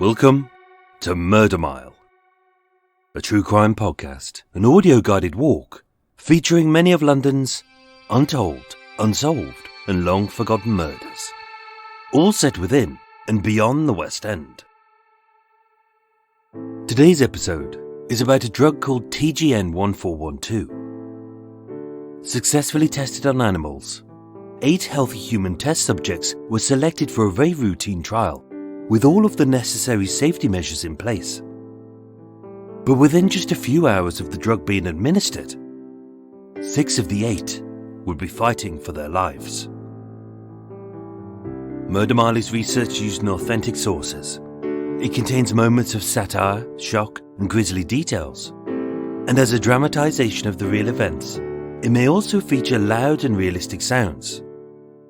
Welcome to Murder Mile, a true crime podcast, an audio-guided walk featuring many of London's untold, unsolved and long-forgotten murders, all set within and beyond the West End. Today's episode is about a drug called TGN-1412. Successfully tested on animals, 8 healthy human test subjects were selected for a very routine trial, with all of the necessary safety measures in place. But within just a few hours of the drug being administered, 6 of the 8 would be fighting for their lives. Murder Mile's research used authentic sources. It contains moments of satire, shock, and grisly details. And as a dramatization of the real events, it may also feature loud and realistic sounds,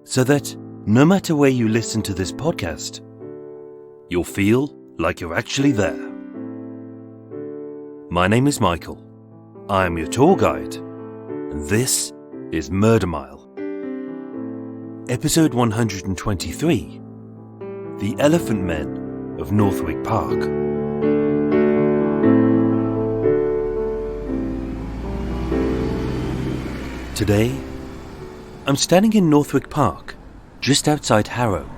so that no matter where you listen to this podcast, you'll feel like you're actually there. My name is Michael. I am your tour guide, and this is Murder Mile. Episode 123, The Elephant Men of Northwick Park. Today, I'm standing in Northwick Park, just outside Harrow,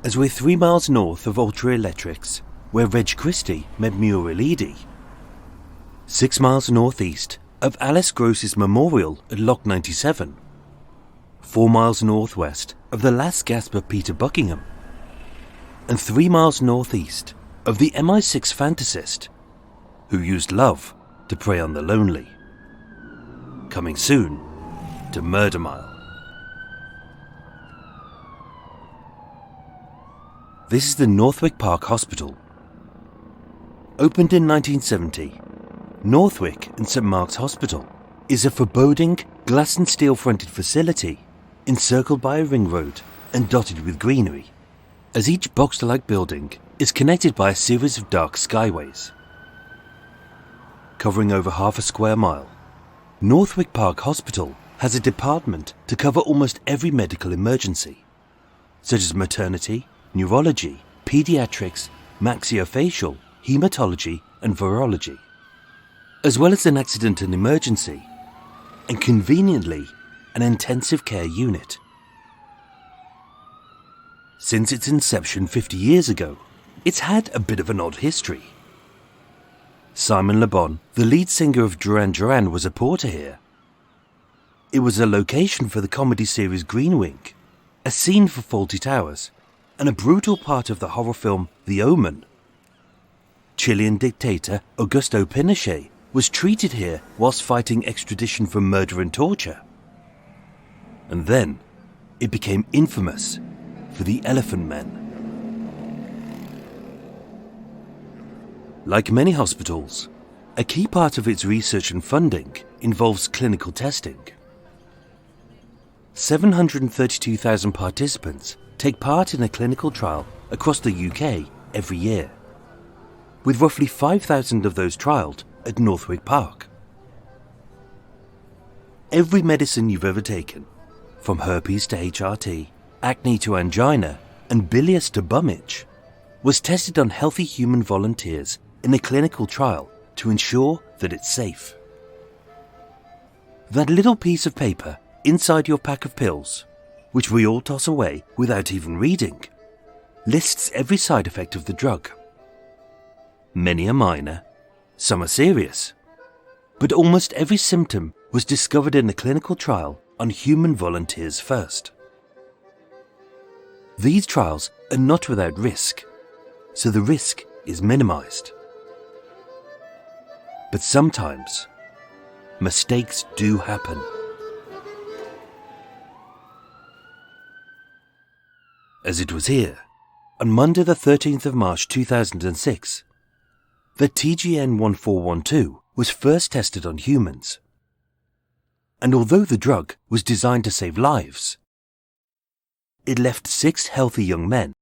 as we're 3 miles north of Ultra Electrics, where Reg Christie met Muriel Eady, 6 miles northeast of Alice Gross's memorial at Lock 97, 4 miles northwest of the last gasp of Peter Buckingham, and 3 miles northeast of the MI6 fantasist who used love to prey on the lonely. Coming soon to Murder Mile. This is the Northwick Park Hospital. Opened in 1970, Northwick and St Mark's Hospital is a foreboding glass and steel fronted facility encircled by a ring road and dotted with greenery, as each box-like building is connected by a series of dark skyways. Covering over half a square mile, Northwick Park Hospital has a department to cover almost every medical emergency, such as maternity, neurology, pediatrics, maxillofacial, hematology and virology, as well as an accident and emergency, and conveniently an intensive care unit. Since its inception 50 years ago, it's had a bit of an odd history. Simon Le Bon, the lead singer of Duran Duran, was a porter here. It was a location for the comedy series Green Wing, a scene for Fawlty Towers, and a brutal part of the horror film The Omen. Chilean dictator Augusto Pinochet was treated here whilst fighting extradition for murder and torture. And then it became infamous for the Elephant Men. Like many hospitals, a key part of its research and funding involves clinical testing. 732,000 participants take part in a clinical trial across the UK every year, with roughly 5,000 of those trialled at Northwick Park. Every medicine you've ever taken, from herpes to HRT, acne to angina, and bilious to bum itch, was tested on healthy human volunteers in a clinical trial to ensure that it's safe. That little piece of paper inside your pack of pills, which we all toss away without even reading, lists every side effect of the drug. Many are minor, some are serious, but almost every symptom was discovered in a clinical trial on human volunteers first. These trials are not without risk, so the risk is minimized. But sometimes, mistakes do happen. As it was here, on Monday the 13th of March 2006, the TGN-1412 was first tested on humans. And although the drug was designed to save lives, it left 6 healthy young men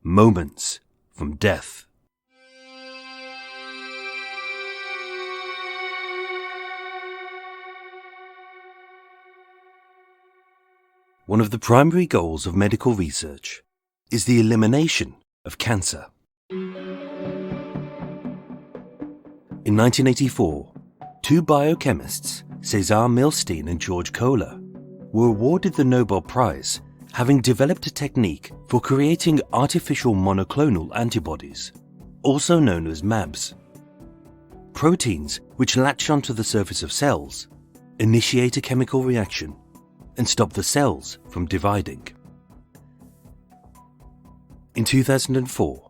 moments from death. One of the primary goals of medical research is the elimination of cancer. In 1984, two biochemists, Cesar Milstein and George Kohler, were awarded the Nobel Prize, having developed a technique for creating artificial monoclonal antibodies, also known as mAbs. Proteins which latch onto the surface of cells, initiate a chemical reaction, and stop the cells from dividing. In 2004,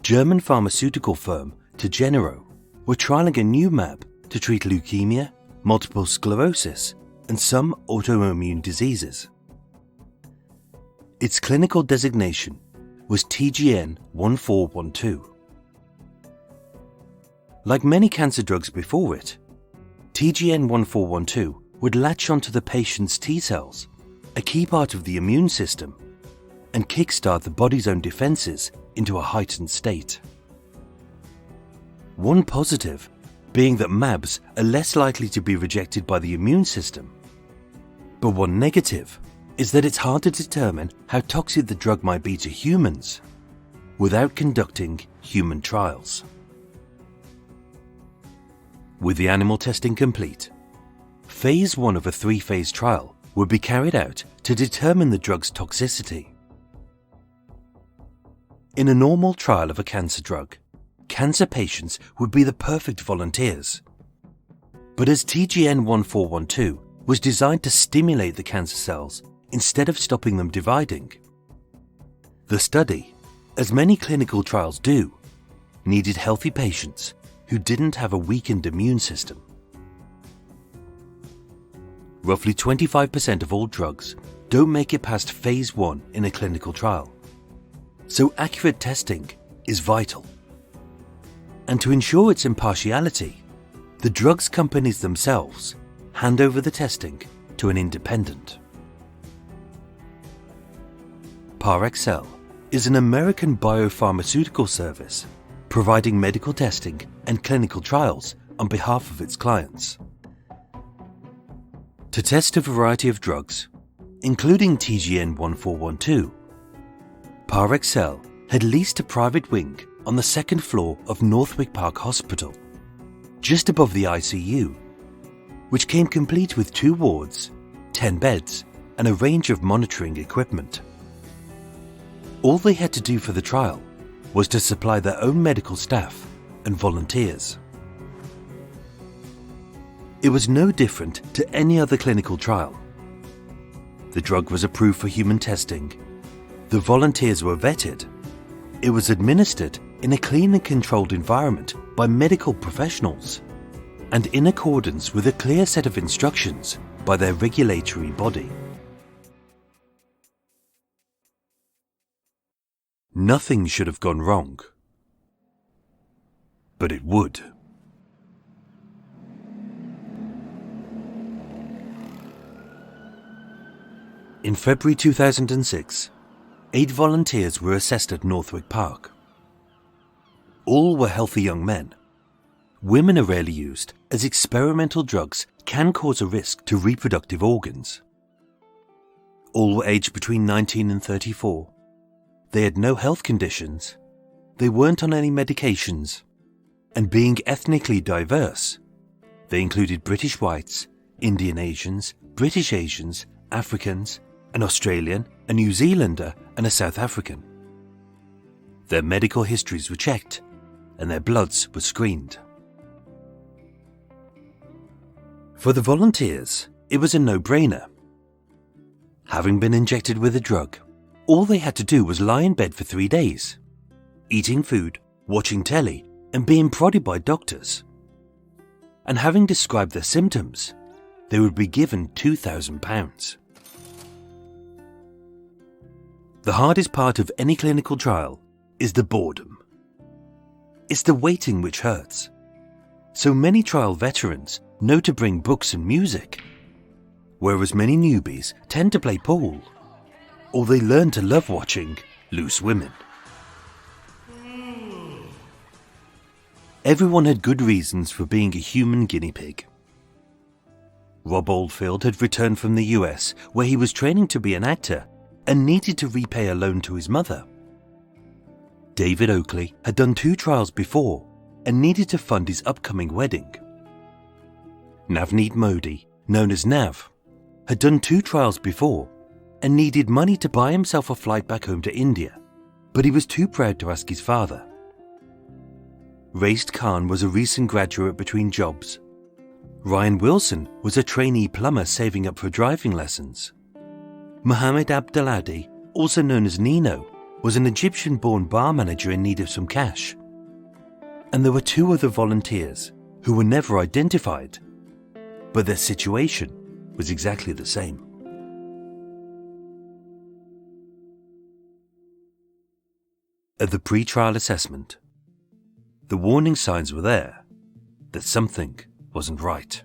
German pharmaceutical firm Genero were trialling a new mAb to treat leukemia, multiple sclerosis, and some autoimmune diseases. Its clinical designation was TGN-1412. Like many cancer drugs before it, TGN-1412 would latch onto the patient's T cells, a key part of the immune system, and kickstart the body's own defenses into a heightened state. One positive being that mAbs are less likely to be rejected by the immune system. But one negative is that it's hard to determine how toxic the drug might be to humans without conducting human trials. With the animal testing complete, Phase 1 of a 3-phase trial would be carried out to determine the drug's toxicity. In a normal trial of a cancer drug, cancer patients would be the perfect volunteers. But as TGN-1412 was designed to stimulate the cancer cells instead of stopping them dividing, the study, as many clinical trials do, needed healthy patients who didn't have a weakened immune system. Roughly 25% of all drugs don't make it past Phase 1 in a clinical trial, so accurate testing is vital. And to ensure its impartiality, the drugs companies themselves hand over the testing to an independent. Parexel is an American biopharmaceutical service providing medical testing and clinical trials on behalf of its clients. To test a variety of drugs, including TGN-1412, Parexel had leased a private wing on the second floor of Northwick Park Hospital, just above the ICU, which came complete with 2 wards, 10 beds, and a range of monitoring equipment. All they had to do for the trial was to supply their own medical staff and volunteers. It was no different to any other clinical trial. The drug was approved for human testing. The volunteers were vetted. It was administered in a clean and controlled environment by medical professionals, and in accordance with a clear set of instructions by their regulatory body. Nothing should have gone wrong, but it would. In February 2006, 8 volunteers were assessed at Northwick Park. All were healthy young men. Women are rarely used, as experimental drugs can cause a risk to reproductive organs. All were aged between 19 and 34. They had no health conditions. They weren't on any medications. And being ethnically diverse, they included British whites, Indian Asians, British Asians, Africans, an Australian, a New Zealander, and a South African. Their medical histories were checked, and their bloods were screened. For the volunteers, it was a no-brainer. Having been injected with a drug, all they had to do was lie in bed for 3 days, eating food, watching telly, and being prodded by doctors. And having described their symptoms, they would be given £2,000. The hardest part of any clinical trial is the boredom. It's the waiting which hurts. So many trial veterans know to bring books and music, whereas many newbies tend to play pool, or they learn to love watching loose women. Everyone had good reasons for being a human guinea pig. Rob Oldfield had returned from the US, where he was training to be an actor and needed to repay a loan to his mother. David Oakley had done 2 trials before and needed to fund his upcoming wedding. Navneet Modi, known as Nav, had done 2 trials before and needed money to buy himself a flight back home to India, but he was too proud to ask his father. Raised Khan was a recent graduate between jobs. Ryan Wilson was a trainee plumber saving up for driving lessons. Mohammed Abdelhadi, also known as Nino, was an Egyptian-born bar manager in need of some cash. And there were 2 other volunteers who were never identified, but their situation was exactly the same. At the pre-trial assessment, the warning signs were there that something wasn't right.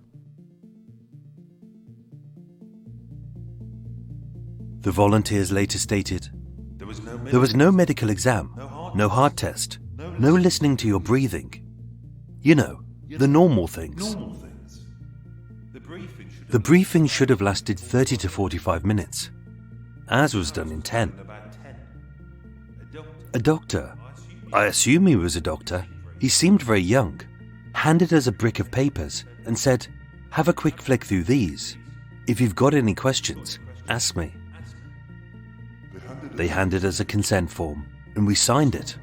The volunteers later stated, "There was no medical exam, no heart test, no listening to your breathing. You know, the normal things. The briefing should have lasted 30 to 45 minutes. Ours was done in 10. A doctor, I assume he was a doctor, he seemed very young, handed us a brick of papers and said, 'Have a quick flick through these. If you've got any questions, ask me.' They handed us a consent form and we signed it.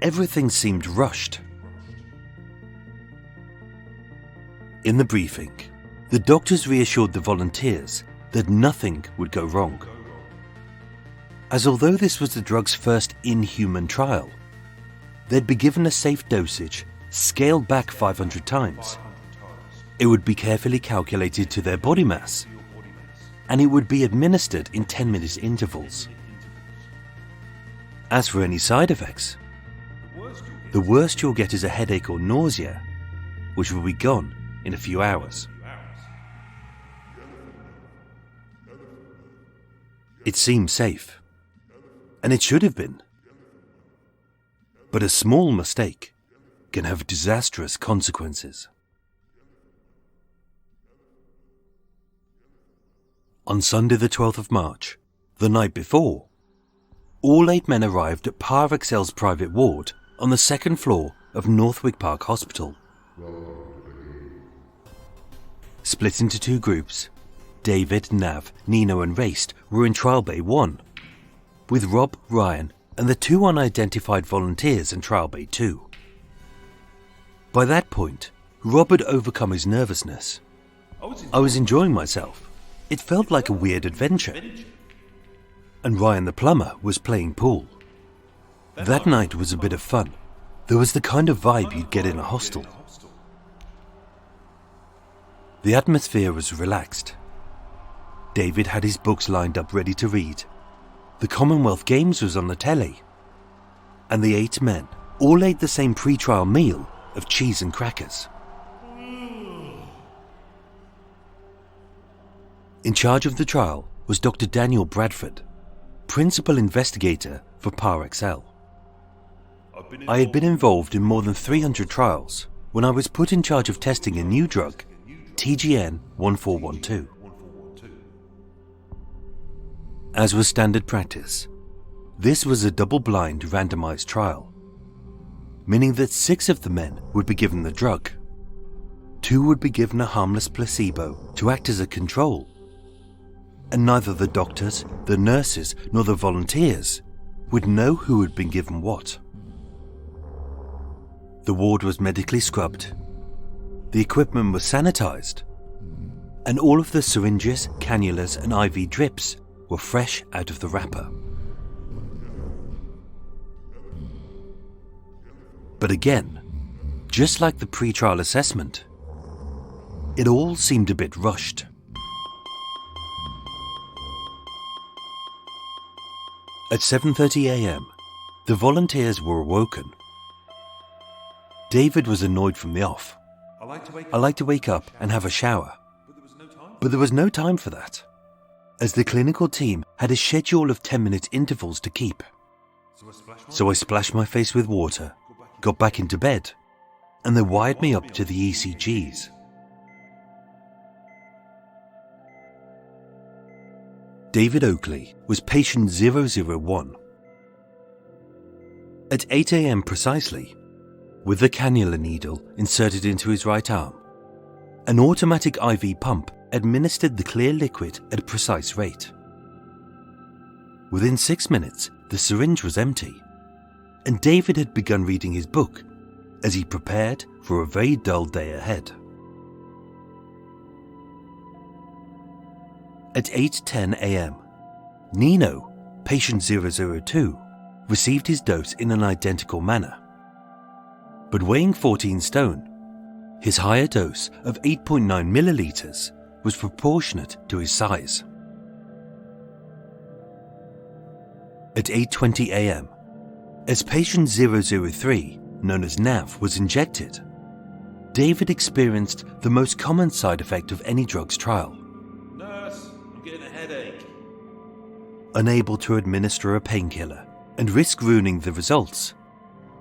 Everything seemed rushed. In the briefing, the doctors reassured the volunteers that nothing would go wrong, as although this was the drug's first in-human trial, they'd be given a safe dosage scaled back 500 times. It would be carefully calculated to their body mass, and it would be administered in 10-minute intervals. As for any side effects, the worst you'll get is a headache or nausea, which will be gone in a few hours. It seemed safe, and it should have been. But a small mistake can have disastrous consequences. On Sunday the 12th of March, the night before, all 8 men arrived at Par Excel's private ward on the 2nd floor of Northwick Park Hospital. Split into 2 groups, David, Nav, Nino and Raced were in Trial Bay 1, with Rob, Ryan and the 2 unidentified volunteers in Trial Bay 2. By that point, Rob had overcome his nervousness. I was enjoying myself. It felt like a weird adventure. And Ryan the plumber was playing pool. That night was a bit of fun. There was the kind of vibe you'd get in a hostel. The atmosphere was relaxed. David had his books lined up ready to read. The Commonwealth Games was on the telly. And the 8 men all ate the same pre-trial meal of cheese and crackers. In charge of the trial was Dr. Daniel Bradford, principal investigator for Par Excel. I had been involved in more than 300 trials when I was put in charge of testing a new drug, TGN 1412. As was standard practice, this was a double-blind randomized trial, meaning that 6 of the men would be given the drug. 2 would be given a harmless placebo to act as a control, and neither the doctors, the nurses, nor the volunteers would know who had been given what. The ward was medically scrubbed, the equipment was sanitized, and all of the syringes, cannulas and IV drips were fresh out of the wrapper. But again, just like the pre-trial assessment, it all seemed a bit rushed. At 7:30 a.m, the volunteers were awoken. David was annoyed from the off. I like to wake up and have a shower. But there was no time for that, as the clinical team had a schedule of 10-minute intervals to keep. So I splashed my face with water, got back into bed, and they wired me up to the ECGs. David Oakley was patient 001. At 8 a.m. precisely, with the cannula needle inserted into his right arm. An automatic IV pump administered the clear liquid at a precise rate. Within 6 minutes, the syringe was empty, and David had begun reading his book as he prepared for a very dull day ahead. At 8:10 a.m., Nino, patient 002, received his dose in an identical manner. But weighing 14 stone, his higher dose of 8.9 milliliters was proportionate to his size. At 8:20 a.m., as patient 003, known as Nav, was injected, David experienced the most common side effect of any drug's trial. Nurse, I'm getting a headache. Unable to administer a painkiller and risk ruining the results,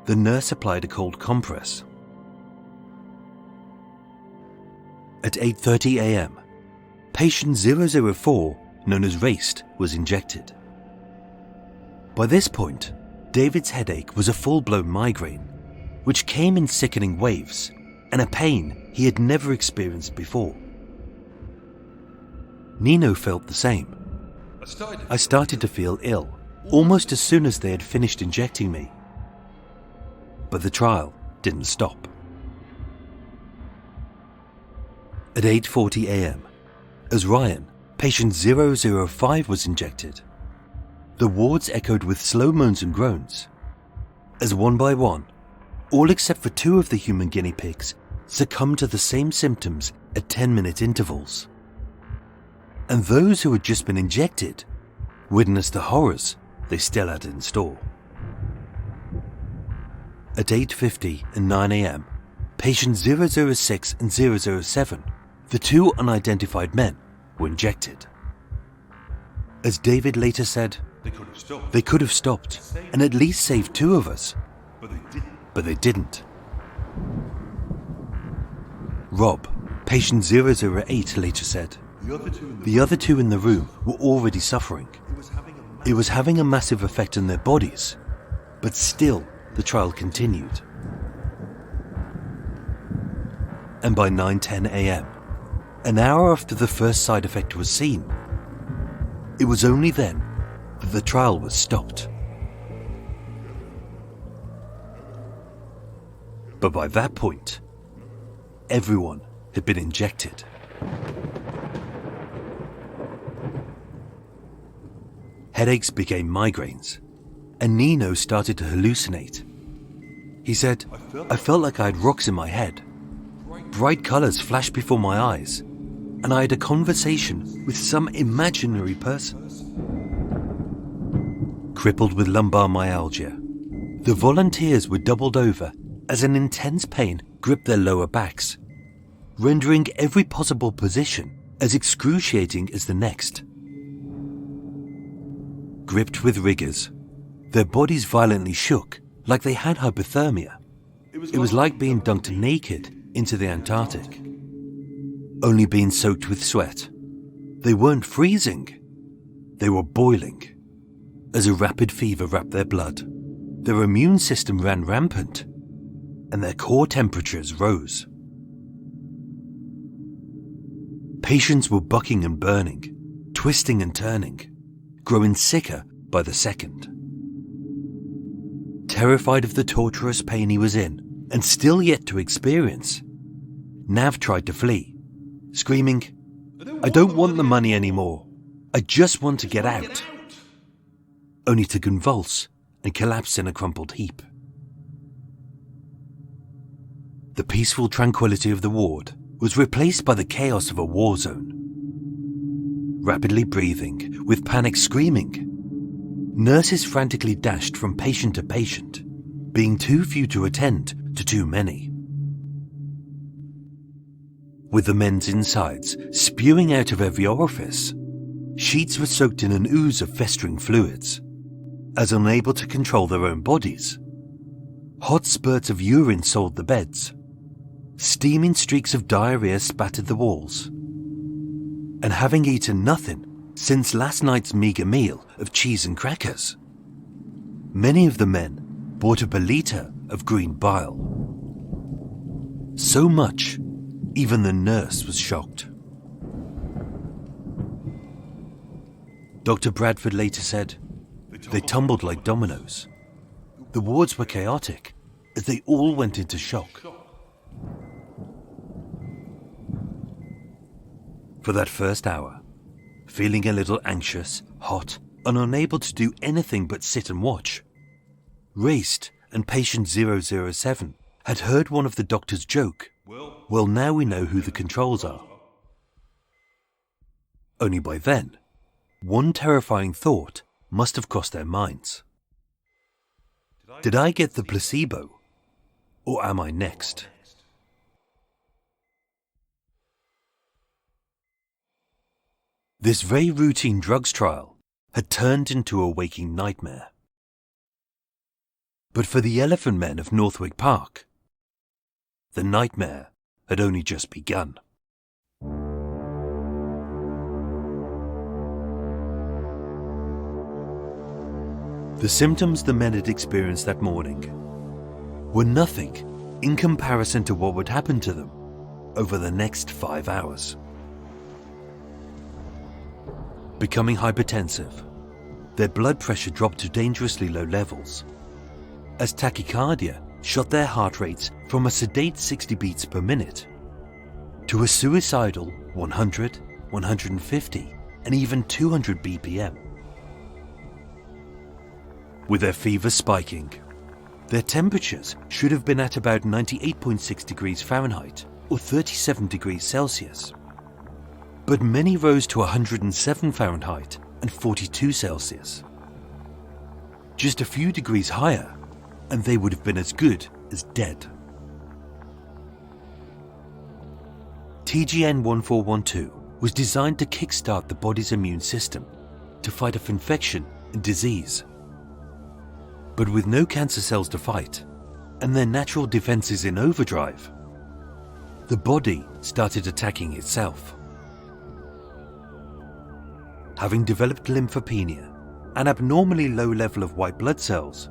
the nurse applied a cold compress. At 8:30 a.m., patient 004, known as Raced, was injected. By this point, David's headache was a full-blown migraine, which came in sickening waves and a pain he had never experienced before. Nino felt the same. I started to feel ill almost as soon as they had finished injecting me. But the trial didn't stop. At 8:40 a.m., as Ryan, patient 005, was injected, the wards echoed with slow moans and groans, as one by one, all except for 2 of the human guinea pigs succumbed to the same symptoms at 10-minute intervals. And those who had just been injected witnessed the horrors they still had in store. At 8:50 and 9 a.m., patients 006 and 007, the 2 unidentified men, were injected. As David later said, they could have stopped and at least saved 2 of us, but they didn't. Rob, patient 008, later said, the other two in the room were already suffering. It was having a massive effect on their bodies, but still the trial continued. And by 9:10 a.m., an hour after the first side effect was seen, it was only then that the trial was stopped. But by that point, everyone had been injected. Headaches became migraines, and Nino started to hallucinate. He said, I felt like I had rocks in my head. Bright colours flashed before my eyes, and I had a conversation with some imaginary person. Crippled with lumbar myalgia, the volunteers were doubled over as an intense pain gripped their lower backs, rendering every possible position as excruciating as the next. Gripped with rigours, their bodies violently shook like they had hypothermia. It was like being dunked naked into the Antarctic, only being soaked with sweat. They weren't freezing, they were boiling. As a rapid fever wrapped their blood, their immune system ran rampant, and their core temperatures rose. Patients were bucking and burning, twisting and turning, growing sicker by the second. Terrified of the torturous pain he was in, and still yet to experience, Nav tried to flee, screaming, I don't want the money anymore. I just want to get out. Only to convulse and collapse in a crumpled heap. The peaceful tranquility of the ward was replaced by the chaos of a war zone. Rapidly breathing, with panic screaming, nurses frantically dashed from patient to patient, being too few to attend to too many. With the men's insides spewing out of every orifice, sheets were soaked in an ooze of festering fluids, as unable to control their own bodies. Hot spurts of urine soiled the beds. Steaming streaks of diarrhea spattered the walls. And having eaten nothing since last night's meagre meal of cheese and crackers, many of the men brought up a litre of green bile. So much, even the nurse was shocked. Dr. Bradford later said, "They tumbled like dominoes. The wards were chaotic as they all went into shock." For that first hour, feeling a little anxious, hot, and unable to do anything but sit and watch, Raced and patient 007 had heard one of the doctors joke, "Well, now we know who the controls are." Only by then, one terrifying thought must have crossed their minds. Did I get the placebo? Or am I next? This very routine drugs trial had turned into a waking nightmare. But for the Elephant Men of Northwick Park, the nightmare had only just begun. The symptoms the men had experienced that morning were nothing in comparison to what would happen to them over the next 5 hours. Becoming hypertensive, their blood pressure dropped to dangerously low levels, as tachycardia shot their heart rates from a sedate 60 beats per minute to a suicidal 100, 150, and even 200 BPM. With their fevers spiking, their temperatures should have been at about 98.6 degrees Fahrenheit or 37 degrees Celsius. But many rose to 107 Fahrenheit and 42 Celsius. Just a few degrees higher, and they would have been as good as dead. TGN 1412 was designed to kickstart the body's immune system to fight off infection and disease. But with no cancer cells to fight, and their natural defenses in overdrive, the body started attacking itself. Having developed lymphopenia, an abnormally low level of white blood cells,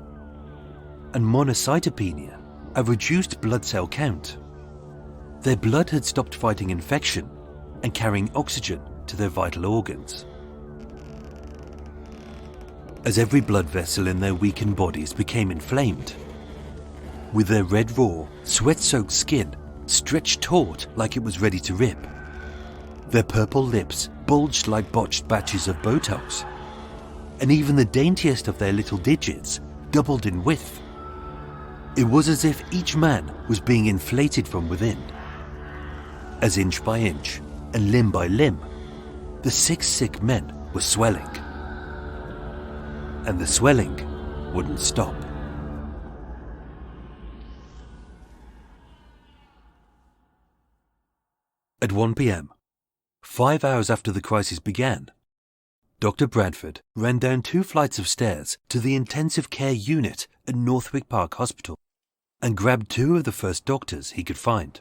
and monocytopenia, a reduced blood cell count, their blood had stopped fighting infection and carrying oxygen to their vital organs. As every blood vessel in their weakened bodies became inflamed, with their red raw, sweat-soaked skin stretched taut like it was ready to rip, their purple lips bulged like botched batches of Botox, and even the daintiest of their little digits doubled in width. It was as if each man was being inflated from within. As inch by inch, and limb by limb, the 6 sick men were swelling. And the swelling wouldn't stop. At 1 p.m, 5 hours after the crisis began, Dr. Bradford ran down 2 flights of stairs to the intensive care unit at Northwick Park Hospital and grabbed 2 of the first doctors he could find.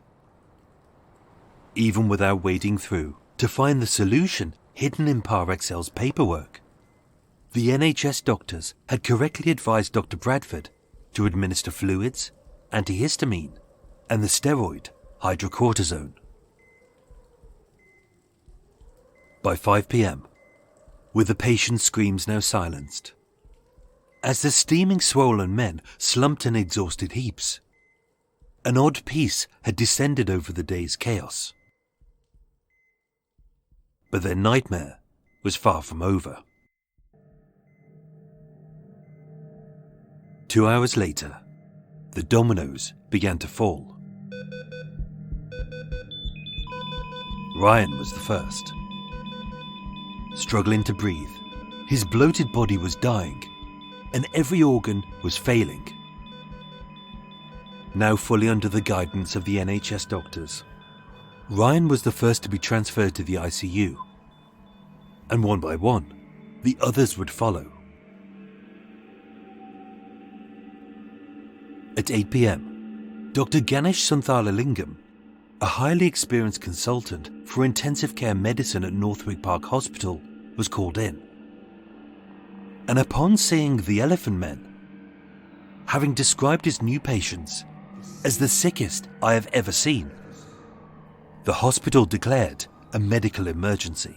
Even without wading through to find the solution hidden in Par Excel's paperwork, the NHS doctors had correctly advised Dr. Bradford to administer fluids, antihistamine, and the steroid hydrocortisone. By 5 p.m, with the patient's screams now silenced, as the steaming swollen men slumped in exhausted heaps, an odd peace had descended over the day's chaos. But their nightmare was far from over. 2 hours later, the dominoes began to fall. Ryan was the first. Struggling to breathe, his bloated body was dying, and every organ was failing. Now fully under the guidance of the NHS doctors, Ryan was the first to be transferred to the ICU, and one by one, the others would follow. At 8 p.m, Dr. Ganesh Sunthalalingam, a highly experienced consultant for intensive care medicine at Northwick Park Hospital, was called in. And upon seeing the Elephant Men, having described his new patients, as the sickest I have ever seen. The hospital declared a medical emergency.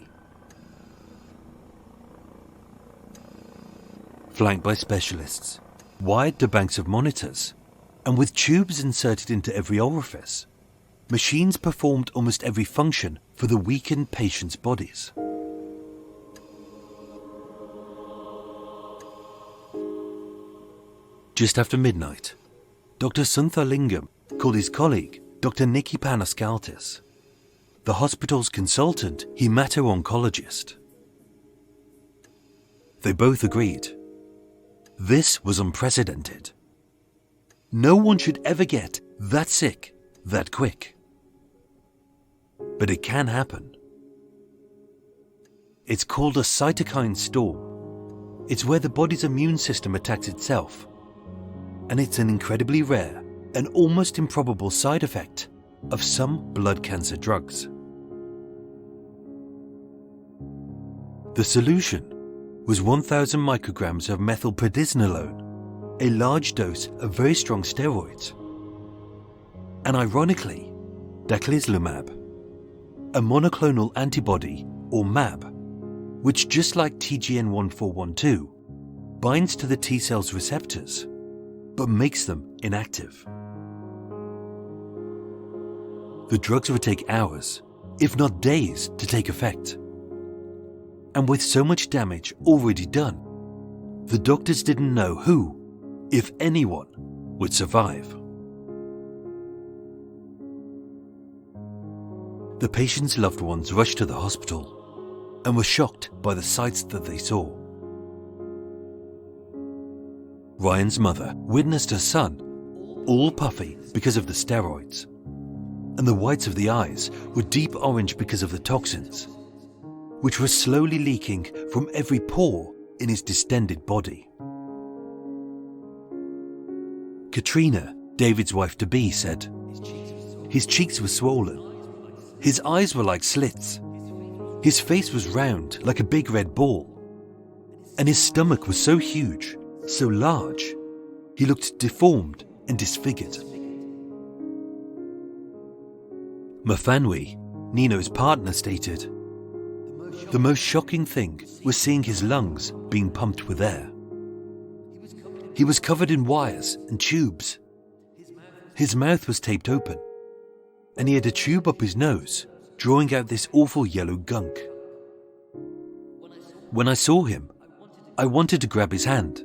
Flanked by specialists, wired to banks of monitors, and with tubes inserted into every orifice, machines performed almost every function for the weakened patients' bodies. Just after midnight, Dr. Suntharlingam called his colleague, Dr. Nikki Panaskaltis, the hospital's consultant hemato-oncologist. They both agreed. This was unprecedented. No one should ever get that sick that quick. But it can happen. It's called a cytokine storm. It's where the body's immune system attacks itself. And it's an incredibly rare and almost improbable side effect of some blood cancer drugs. The solution was 1,000 micrograms of methylprednisolone, a large dose of very strong steroids, and ironically, daclizumab, a monoclonal antibody or mAb, which just like TGN-1412 binds to the T cell's receptors but makes them inactive. The drugs would take hours, if not days, to take effect. And with so much damage already done, the doctors didn't know who, if anyone, would survive. The patient's loved ones rushed to the hospital and were shocked by the sights that they saw. Ryan's mother witnessed her son, all puffy because of the steroids, and the whites of the eyes were deep orange because of the toxins, which were slowly leaking from every pore in his distended body. Katrina, David's wife-to-be, said, "His cheeks were swollen. His eyes were like slits. His face was round like a big red ball. And his stomach was so huge, so large, he looked deformed and disfigured." Mafanwi, Nino's partner, stated, "The most shocking thing was seeing his lungs being pumped with air. He was covered in wires and tubes. His mouth was taped open, and he had a tube up his nose, drawing out this awful yellow gunk. When I saw him, I wanted to grab his hand,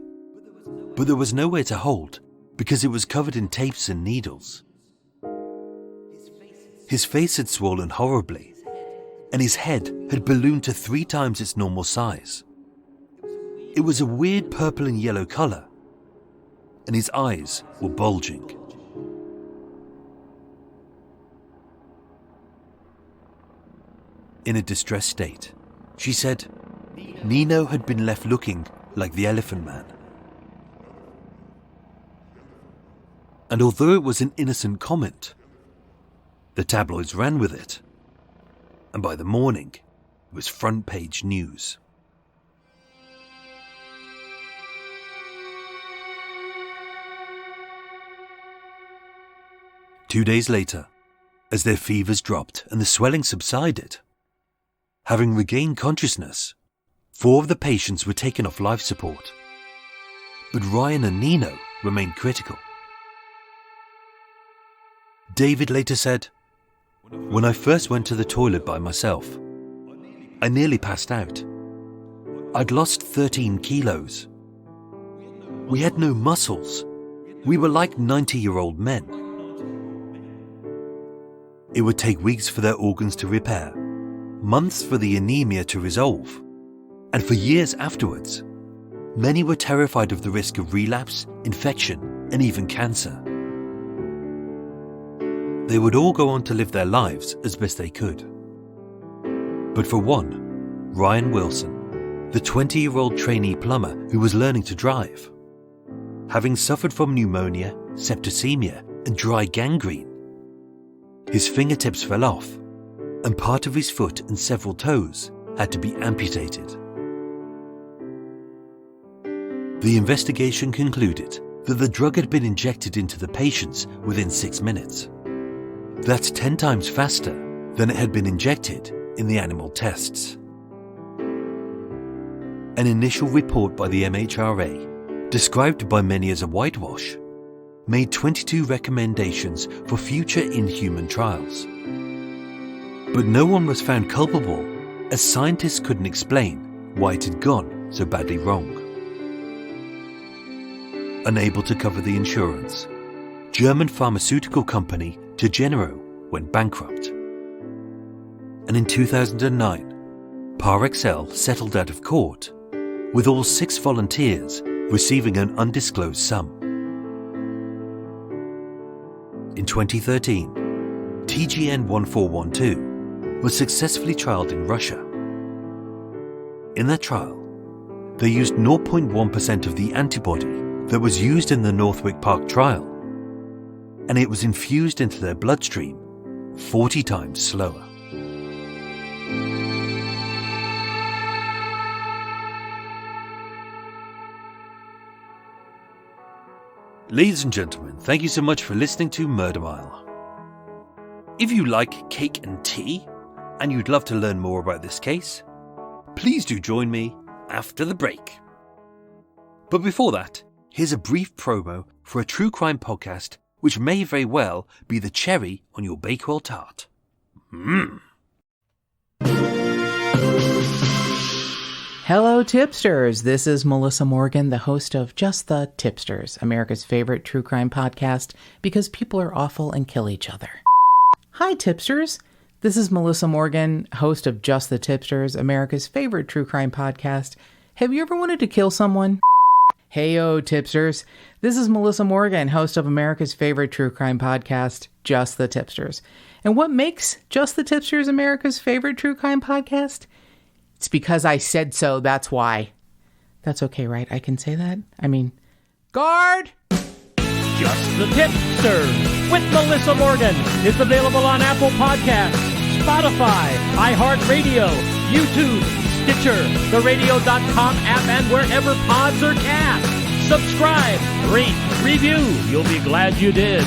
but there was nowhere to hold because it was covered in tapes and needles. His face had swollen horribly, and his head had ballooned to 3 times its normal size. It was a weird purple and yellow color, and his eyes were bulging." In a distressed state, she said, Nino had been left looking like the Elephant Man. And although it was an innocent comment, the tabloids ran with it, and by the morning, it was front-page news. Two days later, as their fevers dropped and the swelling subsided, having regained consciousness, 4 of the patients were taken off life support, but Ryan and Nino remained critical. David later said, "When I first went to the toilet by myself, I nearly passed out. I'd lost 13 kilos. We had no muscles. We were like 90-year-old men. It would take weeks for their organs to repair, months for the anemia to resolve, and for years afterwards. Many were terrified of the risk of relapse, infection, and even cancer. They would all go on to live their lives as best they could. But for one, Ryan Wilson, the 20-year-old trainee plumber who was learning to drive, having suffered from pneumonia, septicemia, and dry gangrene, his fingertips fell off, and part of his foot and several toes had to be amputated. The investigation concluded that the drug had been injected into the patients within 6 minutes. That's 10 times faster than it had been injected in the animal tests. An initial report by the MHRA, described by many as a whitewash, made 22 recommendations for future inhuman trials. But no one was found culpable, as scientists couldn't explain why it had gone so badly wrong. Unable to cover the insurance, German pharmaceutical company Genero went bankrupt. And in 2009, Par Excel settled out of court, with all 6 volunteers receiving an undisclosed sum. In 2013, TGN-1412 was successfully trialled in Russia. In that trial, they used 0.1% of the antibody that was used in the Northwick Park trial, and it was infused into their bloodstream 40 times slower. Ladies and gentlemen, thank you so much for listening to Murder Mile. If you like cake and tea, and you'd love to learn more about this case, please do join me after the break. But before that, here's a brief promo for a true crime podcast which may very well be the cherry on your Bakewell tart. Hello, tipsters. This is Melissa Morgan, the host of Just the Tipsters, America's favorite true crime podcast, because people are awful and kill each other. Hi, tipsters. This is Melissa Morgan, host of Just the Tipsters, America's favorite true crime podcast. Have you ever wanted to kill someone? Heyo, tipsters. This is Melissa Morgan, host of America's favorite true crime podcast, Just the Tipsters. And what makes Just the Tipsters America's favorite true crime podcast? It's because I said so, that's why. That's okay, right? I can say that? I mean, guard! Just the Tipster with Melissa Morgan is available on Apple Podcasts, Spotify, iHeartRadio, YouTube, Stitcher, the Radio.com app, and wherever pods are cast. Subscribe, rate, review. You'll be glad you did.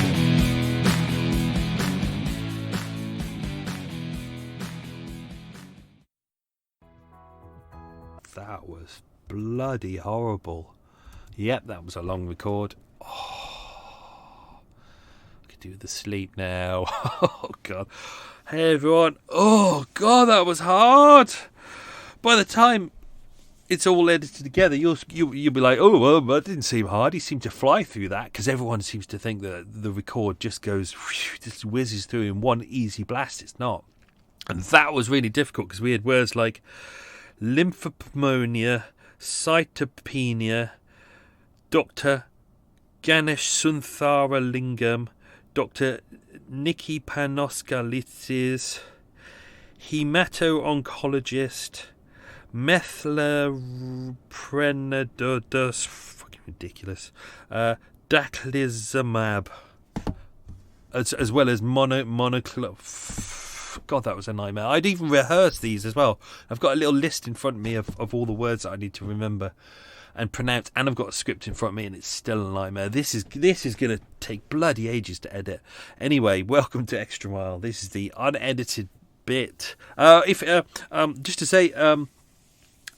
That was bloody horrible. Yep, that was a long record. Oh, I could do with the sleep now. Oh, God. Hey, everyone. Oh, God, that was hard. By the time it's all edited together, you'll be like, oh, well, that didn't seem hard. He seemed to fly through that, because everyone seems to think that the record just goes, whew, just whizzes through in one easy blast. It's not. And that was really difficult, because we had words like lymphopneumonia, cytopenia, Dr. Ganesh Sunthara Lingam, Dr. Nikki Panoskalitzis, hemato-oncologist, methylprednisolone, fucking ridiculous, daclizumab, as well as monoclonal. God, that was a nightmare. I'd even rehearsed these as well. I've got a little list in front of me of all the words that I need to remember and pronounce, and I've got a script in front of me, and it's still a nightmare. This is going to take bloody ages to edit. Anyway, welcome to Extra Mile. This is the unedited bit. Just to say,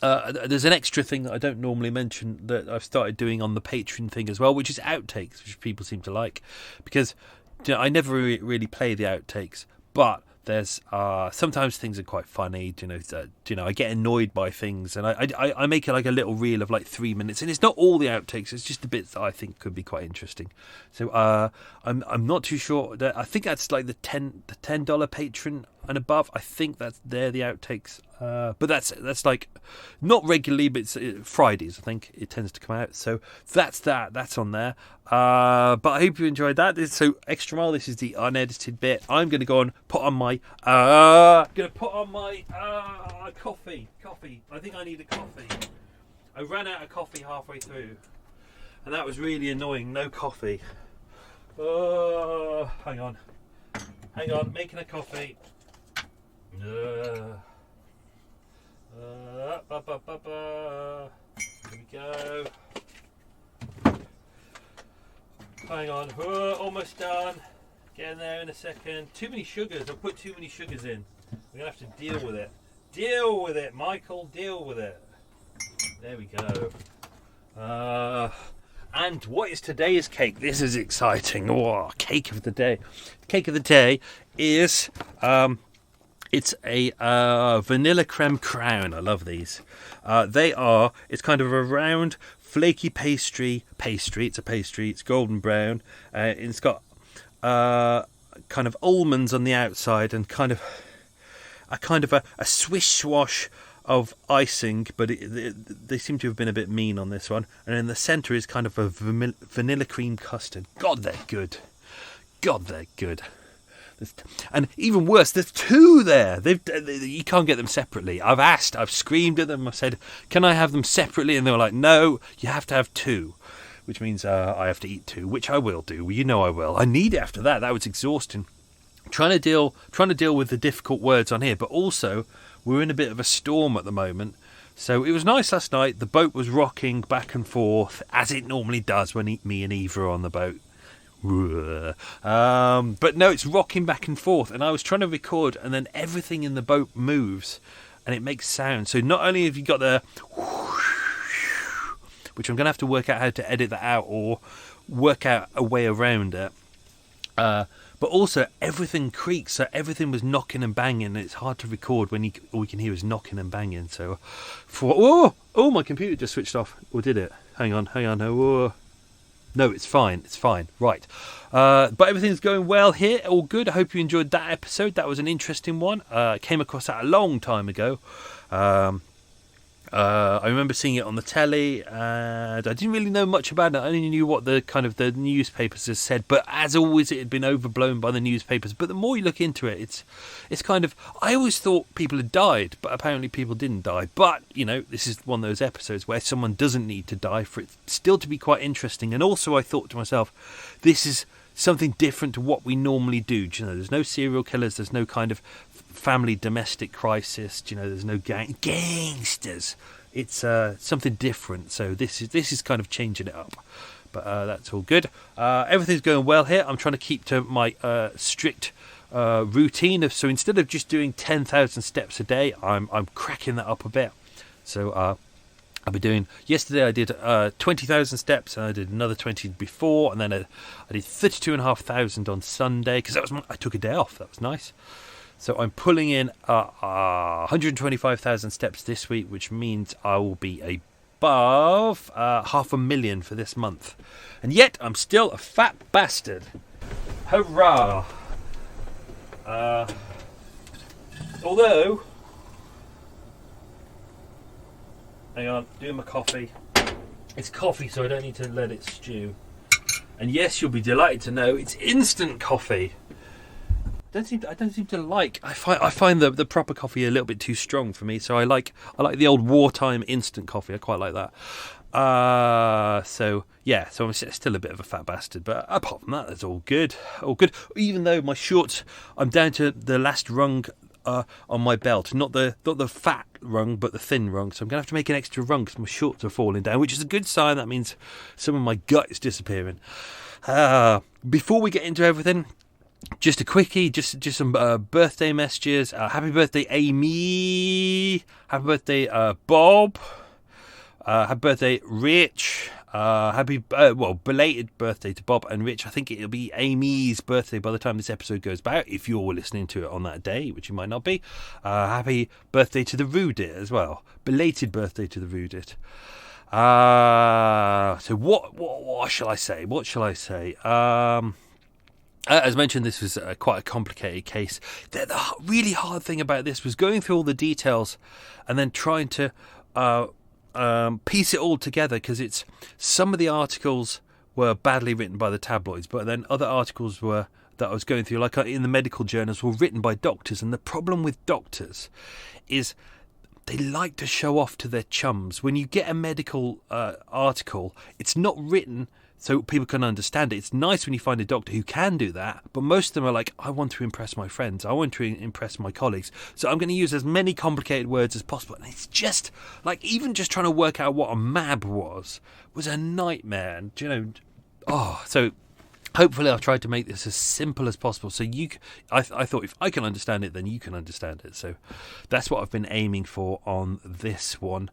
there's an extra thing that I don't normally mention that I've started doing on the Patreon thing as well, which is outtakes, which people seem to like, because I never really play the outtakes, but there's sometimes things are quite funny, I get annoyed by things, and I make it like a little reel of like 3 minutes, and it's not all the outtakes, it's just the bits that I think could be quite interesting. So I'm not too sure. I think that's like the $10 patron and above. I think they're the outtakes, but that's like not regularly, but it's Fridays, I think it tends to come out. So that's on there. But I hope you enjoyed that. So Extra Mile, this is the unedited bit. I'm going to go and put on my coffee. I think I need a coffee. I ran out of coffee halfway through, and that was really annoying. No coffee. Hang on, making a coffee. Here we go. hang on. Oh, almost done. Getting there in a second. Too many sugars. I've put too many sugars in. We're going to have to deal with it. Deal with it, Michael. Deal with it. There we go. And what is today's cake? This is exciting. Oh, cake of the day. Cake of the day is it's a vanilla creme crown. I love these. It's kind of a round, flaky pastry. It's a pastry. It's golden brown. It's got kind of almonds on the outside and kind of a swish swash of icing, but they seem to have been a bit mean on this one. And in the centre is kind of a vanilla cream custard. God, they're good. And even worse, there's two there. You can't get them separately. I've screamed at them. I said, can I have them separately? And they were like, no, you have to have two. Which means I have to eat two, which I will do. You know I will. I need it after that. That was exhausting. Trying to deal with the difficult words on here, but also we're in a bit of a storm at the moment. So it was nice last night. The boat was rocking back and forth, as it normally does when me and Eve are on the boat. But no, it's rocking back and forth, and I was trying to record, and then everything in the boat moves, and it makes sound. So not only have you got the... which I'm going to have to work out how to edit that out or work out a way around it. But also everything creaks, so everything was knocking and banging, and it's hard to record when all we can hear is knocking and banging. So, my computer just switched off, or did it? Hang on. Oh. No, it's fine. Right. But everything's going well here, all good. I hope you enjoyed that episode. That was an interesting one. Came across that a long time ago. I remember seeing it on the telly, and I didn't really know much about it. I only knew what the newspapers had said, but as always, it had been overblown by the newspapers. But the more you look into it, it's kind of... I always thought people had died, but apparently people didn't die. But, this is one of those episodes where someone doesn't need to die for it still to be quite interesting. And also I thought to myself, this is something different to what we normally do. There's no serial killers, there's no kind of family domestic crisis, there's no gangsters. It's something different, so this is kind of changing it up, but that's all good. Everything's going well here. I'm trying to keep to my strict routine so instead of just doing 10,000 steps a day, I'm cracking that up a bit. So I'll be doing... Yesterday I did 20,000 steps, and I did another 20 before, and then I did 32,500 on Sunday, because I took a day off. That was nice. So I'm pulling in 125,000 steps this week, which means I will be above 500,000 for this month. And yet I'm still a fat bastard. Hurrah! Although... Hang on, doing my coffee. It's coffee, so I don't need to let it stew. And yes, you'll be delighted to know it's instant coffee. I don't seem to like. I find the proper coffee a little bit too strong for me. So I like the old wartime instant coffee. I quite like that. So I'm still a bit of a fat bastard, but apart from that, that's all good. All good. Even though my shorts, I'm down to the last rung on my belt, not the fat rung, but the thin rung. So I'm gonna have to make an extra rung because my shorts are falling down, which is a good sign. That means some of my gut is disappearing. Before we get into everything, just a quickie, just some birthday messages. Happy birthday, Amy. Happy birthday, Bob. Happy birthday, Rich. Belated birthday to Bob and Rich. I think it'll be Amy's birthday by the time this episode goes out, if you're listening to it on that day, which you might not be. Happy birthday to the Rudit as well. Belated birthday to the Rudit. So what shall I say? As mentioned, this was quite a complicated case. The really hard thing about this was going through all the details and then trying to piece it all together, because some of the articles were badly written by the tabloids, but then other articles that I was going through, like in the medical journals, were written by doctors. And the problem with doctors is they like to show off to their chums. When you get a medical article, it's not written so people can understand it. It's nice when you find a doctor who can do that, but most of them are like, I want to impress my friends, I want to impress my colleagues, so I'm going to use as many complicated words as possible. And it's just like, even just trying to work out what a MAB was a nightmare. So hopefully I've tried to make this as simple as possible. So I thought if I can understand it, then you can understand it. So that's what I've been aiming for on this one.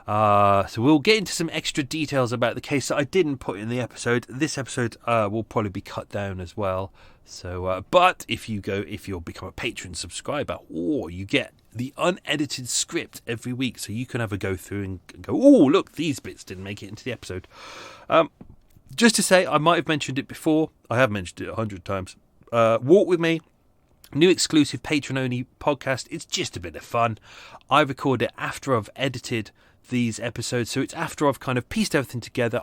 So we'll get into some extra details about the case that I didn't put in the episode. This episode will probably be cut down as well. So, but if you'll become a patron subscriber, or you get the unedited script every week, so you can have a go through and go, oh, look, these bits didn't make it into the episode. Just to say, I might have mentioned it before. I have mentioned it 100 times. Walk with me. New exclusive patron-only podcast. It's just a bit of fun. I record it after I've edited these episodes, so it's after I've kind of pieced everything together.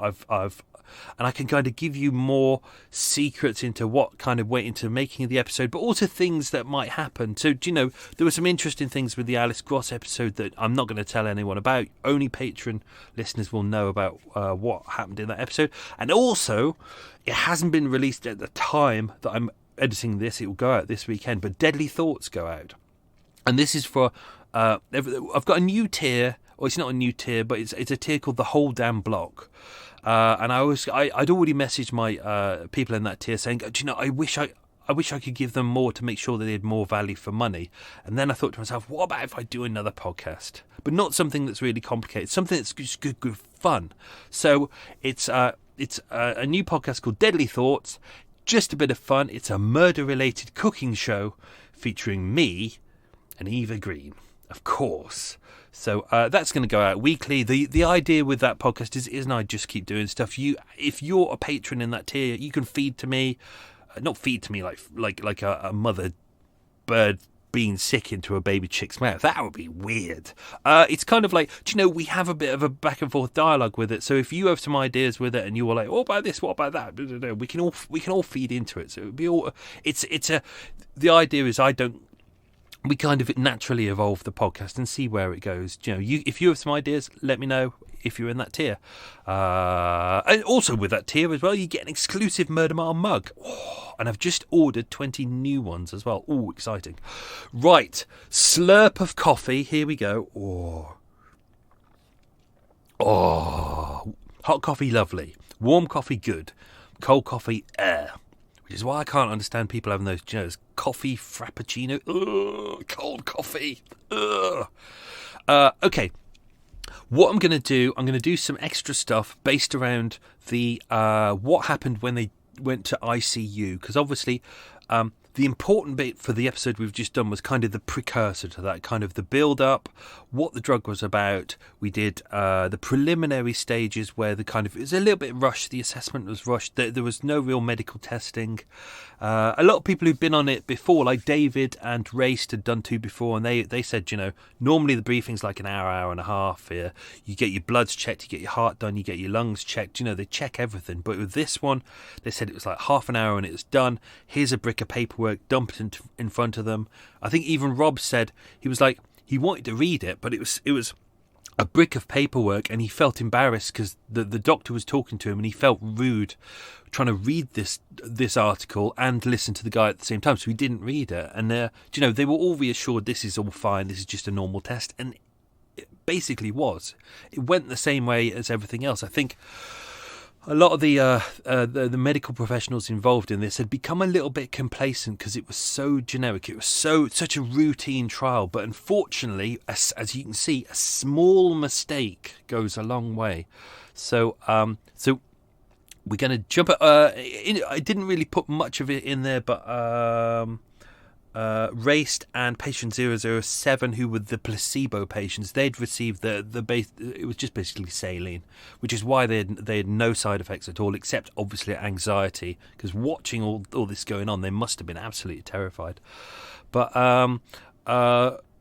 And I can kind of give you more secrets into what kind of went into making the episode, but also things that might happen. So, there were some interesting things with the Alice Gross episode that I'm not going to tell anyone about. Only patron listeners will know about what happened in that episode. And also, it hasn't been released at the time that I'm editing this. It will go out this weekend, but Deadly Thoughts go out. And this is for... I've got a new tier, or it's not a new tier, but it's a tier called The Whole Damn Block. And I'd already messaged my people in that tier saying, I wish I could give them more to make sure that they had more value for money. And then I thought to myself, what about if I do another podcast? But not something that's really complicated, something that's just good fun. So it's a new podcast called Deadly Thoughts, just a bit of fun. It's a murder-related cooking show featuring me and Eva Green, of course. So that's going to go out weekly. The idea with that podcast isn't I just keep doing stuff. If you're a patron in that tier, you can feed to me, not feed to me like a mother bird being sick into a baby chick's mouth. That would be weird. It's kind of like, we have a bit of a back and forth dialogue with it. So if you have some ideas with it and you were like, what about this? What about that? We can all feed into it. So it would be all. The idea is we kind of naturally evolve the podcast and see where it goes. If you have some ideas, let me know if you're in that tier. And also with that tier as well, you get an exclusive Murder Mile mug. Oh, and I've just ordered 20 new ones as well. Oh, exciting. Right, slurp of coffee. Here we go. Oh, hot coffee, lovely. Warm coffee, good. Cold coffee, which is why I can't understand people having those, coffee frappuccino. Ugh, cold coffee. Ugh. Okay. What I'm going to do some extra stuff based around the what happened when they went to ICU, because obviously the important bit for the episode we've just done was kind of the precursor to that, kind of the build-up, what the drug was about. We did the preliminary stages where it was a little bit rushed. The assessment was rushed. There was no real medical testing. A lot of people who've been on it before, like David and Race, had done 2 before, and they said, normally the briefing's like an hour and a half. Here, you get your bloods checked, you get your heart done, you get your lungs checked. They check everything. But with this one, they said it was like half an hour and it was done. Here's a brick of paperwork, dump it in front of them. I think even Rob said he was like, he wanted to read it, but it was a brick of paperwork, and he felt embarrassed because the doctor was talking to him, and he felt rude trying to read this article and listen to the guy at the same time, so he didn't read it. And they were all reassured this is all fine, this is just a normal test, and it basically was. It went the same way as everything else. I think a lot of the medical professionals involved in this had become a little bit complacent because it was so generic. It was such a routine trial. But unfortunately, as you can see, a small mistake goes a long way. So we're going to jump. I didn't really put much of it in there, but Raced and patient 007, who were the placebo patients, they'd received the base. It was just basically saline, which is why they had no side effects at all, except obviously anxiety, because watching all this going on, they must have been absolutely terrified. But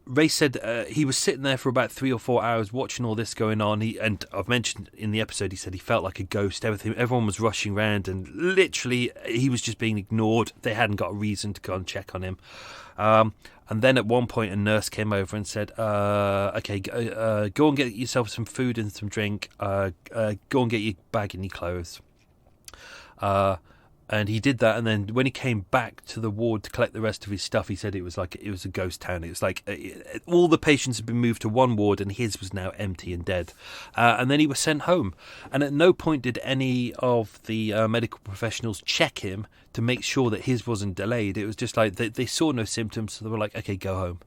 Ray said he was sitting there for about 3 or 4 hours watching all this going on. And I've mentioned in the episode, he said he felt like a ghost. Everyone was rushing around, and literally he was just being ignored. They hadn't got a reason to go and check on him. And then at one point, a nurse came over and said, "Okay, go and get yourself some food and some drink. Go and get your bag and your clothes." And he did that, and then when he came back to the ward to collect the rest of his stuff, he said it was a ghost town. It was like all the patients had been moved to one ward, and his was now empty and dead. And then he was sent home. And at no point did any of the medical professionals check him to make sure that his wasn't delayed. It was just like they saw no symptoms, so they were like, okay, go home.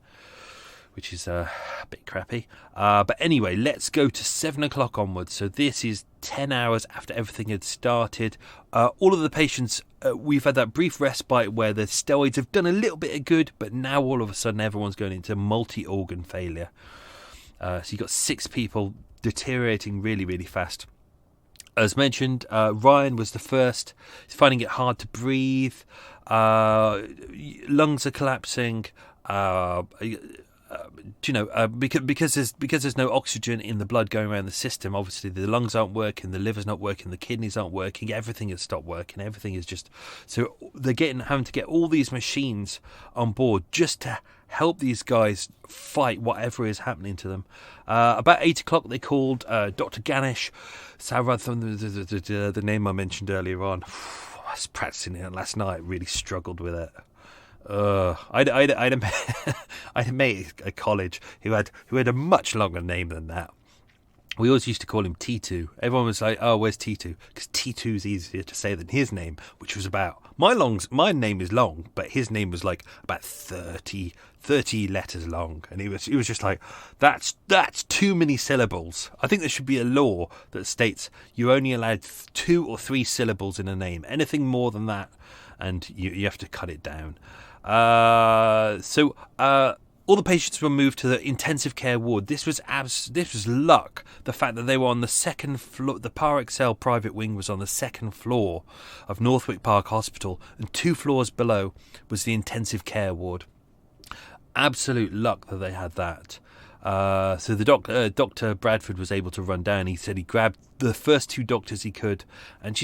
Which is a bit crappy. But anyway, let's go to 7 o'clock onwards. So this is 10 hours after everything had started. All of the patients, we've had that brief respite where the steroids have done a little bit of good, but now all of a sudden everyone's going into multi-organ failure. So you've got 6 people deteriorating really, really fast. As mentioned, Ryan was the first. He's finding it hard to breathe. Lungs are collapsing. Because there's no oxygen in the blood going around the system, obviously the lungs aren't working, the liver's not working, the kidneys aren't working, everything has stopped working, everything is just... So they're having to get all these machines on board just to help these guys fight whatever is happening to them. About 8 o'clock they called Dr. Ganesh, the name I mentioned earlier on. I was practicing it last night, really struggled with it. I'd a mate at college who had a much longer name than that. We always used to call him T2. Everyone was like, "Oh, where's T2?" Because T2 is easier to say than his name, which was about my name is long, but his name was like about 30 letters long, and he was just like, that's too many syllables. I think there should be a law that states you're only allowed 2 or 3 syllables in a name. Anything more than that, and you have to cut it down. So all the patients were moved to the intensive care ward. This was luck. The fact that they were on the second floor, the Par XL private wing was on the second floor of Northwick Park Hospital, and 2 floors below was the intensive care ward. Absolute luck that they had that. So the Dr. Bradford was able to run down. He said he grabbed the first 2 doctors he could, and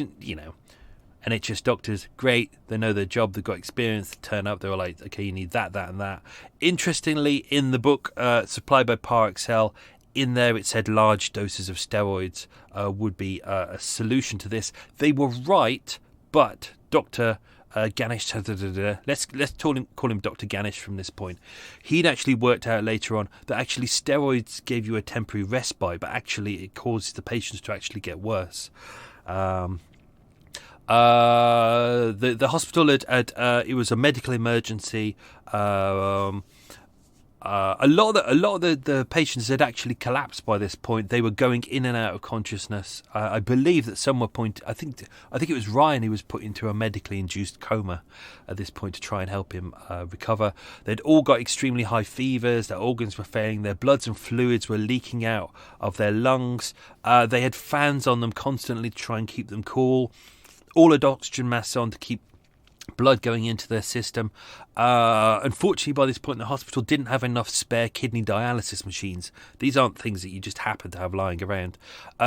NHS doctors, great, they know their job, they've got experience, they turn up, they were like, okay, you need that, and that. Interestingly, in the book supplied by Par XL, in there it said large doses of steroids would be a solution to this. They were right, but Dr. Ganesh, let's call him Dr. Ganesh from this point. He'd actually worked out later on that actually steroids gave you a temporary respite, but actually it causes the patients to actually get worse. The hospital had it was a medical emergency. A lot of the patients had actually collapsed by this point. They were going in and out of consciousness. I believe that some were I think it was Ryan who was put into a medically induced coma at this point to try and help him recover. They'd all got extremely high fevers. Their organs were failing. Their bloods and fluids were leaking out of their lungs. They had fans on them constantly to try and keep them cool. All had oxygen masks on to keep blood going into their system. Unfortunately, by this point, the hospital didn't have enough spare kidney dialysis machines. These aren't things that you just happen to have lying around.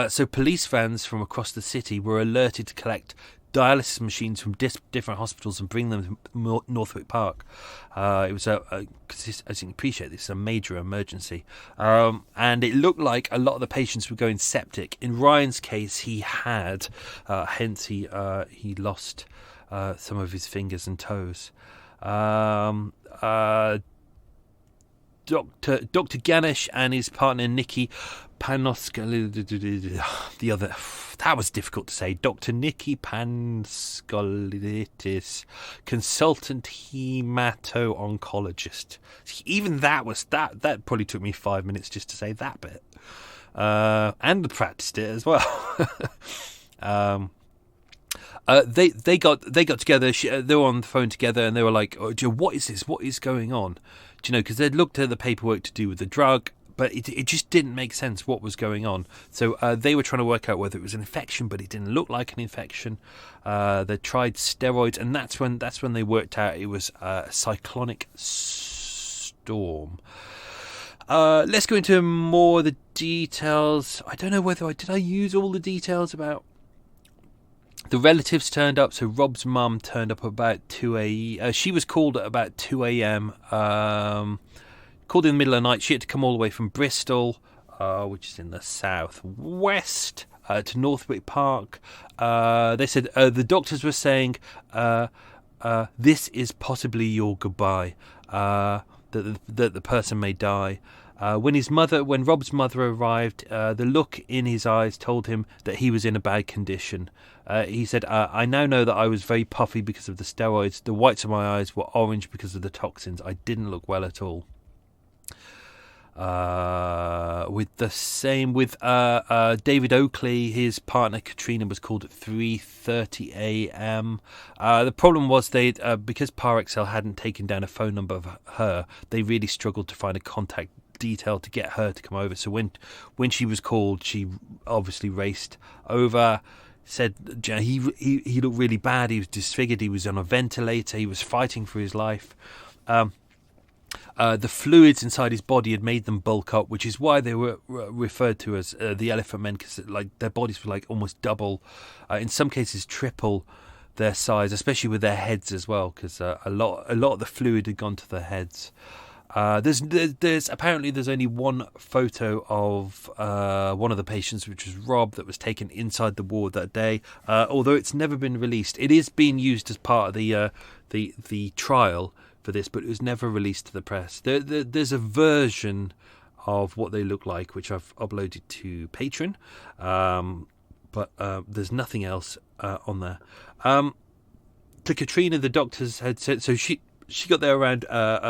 So police vans from across the city were alerted to collect dialysis machines from different hospitals and bring them to Northwick Park. It was as you can appreciate, this is a major emergency, and it looked like a lot of the patients were going septic. In Ryan's case, he had, hence he lost some of his fingers and toes. Dr. Ganesh and his partner Nikki the other, that was difficult to say, Dr. Nikki Panskolitis, consultant hemato-oncologist. Even that probably took me 5 minutes just to say that bit. And practiced it as well. They got together. They were on the phone together, and they were like, "Oh, what is this? What is going on?" Because they'd looked at the paperwork to do with the drug, but it just didn't make sense what was going on. So they were trying to work out whether it was an infection, but it didn't look like an infection. They tried steroids, and that's when they worked out it was a cyclonic storm. Let's go into more of the details. I don't know whether did I use all the details about. The relatives turned up, so Rob's mum turned up about 2 a.m. She was called at about 2 a.m. Called in the middle of the night. She had to come all the way from Bristol, which is in the southwest, to Northwick Park. They said the doctors were saying this is possibly your goodbye, that the person may die. When Rob's mother arrived, the look in his eyes told him that he was in a bad condition. He said, I now know that I was very puffy because of the steroids. The whites of my eyes were orange because of the toxins. I didn't look well at all. With David Oakley, his partner Katrina was called at 3:30 a.m. The problem was because Par XL hadn't taken down a phone number of her, they really struggled to find a contact detail to get her to come over. So when she was called, she obviously raced over. Said he looked really bad. He was disfigured. He was on a ventilator. He was fighting for his life. The fluids inside his body had made them bulk up, which is why they were referred to as the elephant men, because their bodies were almost double, in some cases triple their size, especially with their heads as well, because a lot of the fluid had gone to their heads. There's only one photo of one of the patients, which was Rob, that was taken inside the ward that day. Although it's never been released, it is being used as part of the trial for this, but it was never released to the press. There's a version of what they look like, which I've uploaded to Patreon, but there's nothing else on there. To Katrina, the doctors had said, so she got there around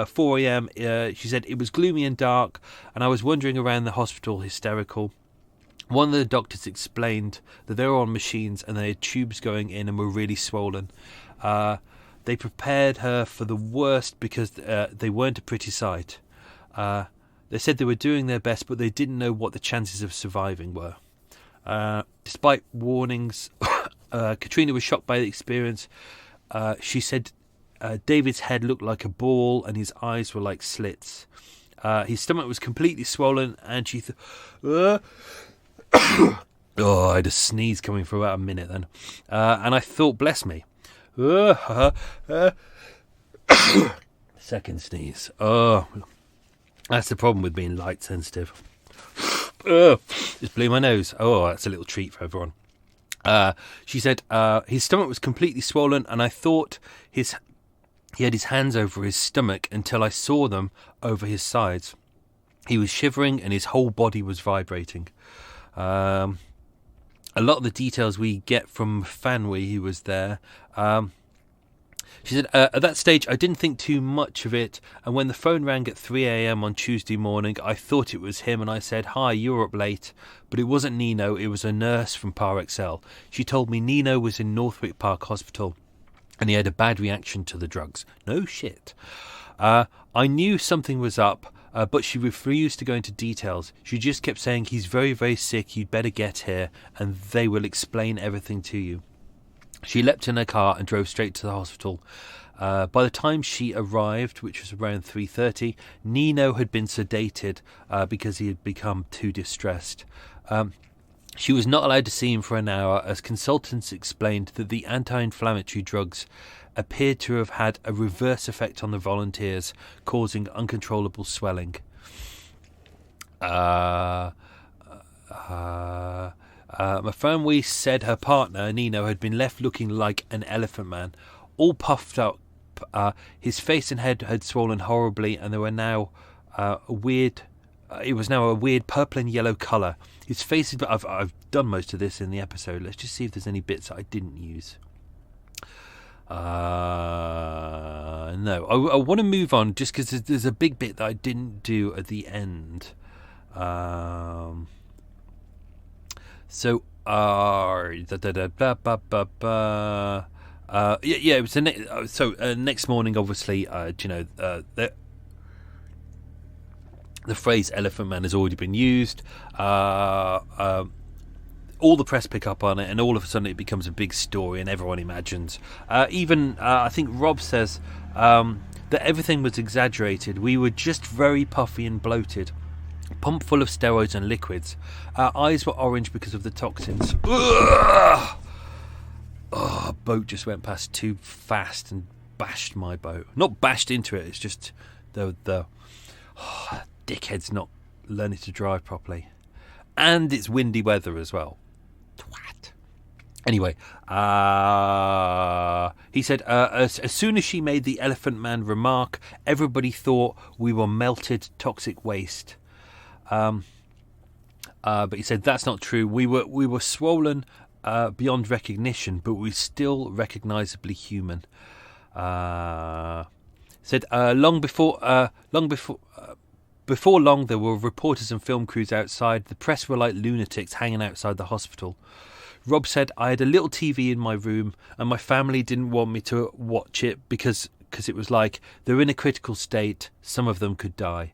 4 a.m. She said, it was gloomy and dark, and I was wandering around the hospital hysterical. One of the doctors explained that they were on machines and they had tubes going in and were really swollen. They prepared her for the worst because they weren't a pretty sight. They said they were doing their best, but they didn't know what the chances of surviving were. Despite warnings, Katrina was shocked by the experience. She said David's head looked like a ball and his eyes were like slits. His stomach was completely swollen, and she thought... I had a sneeze coming for about a minute then. And I thought, bless me. Second sneeze. That's the problem with being light sensitive. Just blew my nose. That's a little treat for everyone. She said his stomach was completely swollen, and I thought he had his hands over his stomach until I saw them over his sides. He was shivering and his whole body was vibrating. A lot of the details we get from Fanwy, who was there. She said, at that stage, I didn't think too much of it, and when the phone rang at 3 a.m. on Tuesday morning, I thought it was him, and I said, hi, you're up late. But it wasn't Nino, it was a nurse from Par XL. She told me Nino was in Northwick Park Hospital, and he had a bad reaction to the drugs. No shit. I knew something was up, but she refused to go into details. She just kept saying, he's very, very sick, you'd better get here, and they will explain everything to you. She leapt in her car and drove straight to the hospital. By the time she arrived, which was around 3:30, Nino had been sedated because he had become too distressed. She was not allowed to see him for an hour, as consultants explained that the anti-inflammatory drugs appeared to have had a reverse effect on the volunteers, causing uncontrollable swelling. Mafanwi said her partner, Nino, had been left looking like an elephant man, all puffed up. His face and head had swollen horribly, and there were now it was now a weird purple and yellow colour. His face is... I've done most of this in the episode. Let's just see if there's any bits that I didn't use. No, I want to move on just because there's a big bit that I didn't do at the end. It was next morning, obviously, the phrase elephant man has already been used. All the press pick up on it, and all of a sudden it becomes a big story, and everyone imagines. I think Rob says that everything was exaggerated. We were just very puffy and bloated, pumped full of steroids and liquids. Our eyes were orange because of the toxins. A boat just went past too fast and bashed my boat. Not bashed into it, it's just the dickhead's not learning to drive properly. And it's windy weather as well. Anyway, he said, as soon as she made the Elephant Man remark, everybody thought we were melted toxic waste. But he said that's not true. We were swollen beyond recognition, but we're still recognisably human. Said before long, there were reporters and film crews outside. The press were like lunatics hanging outside the hospital. Rob said, I had a little TV in my room and my family didn't want me to watch it because it was like they're in a critical state. Some of them could die.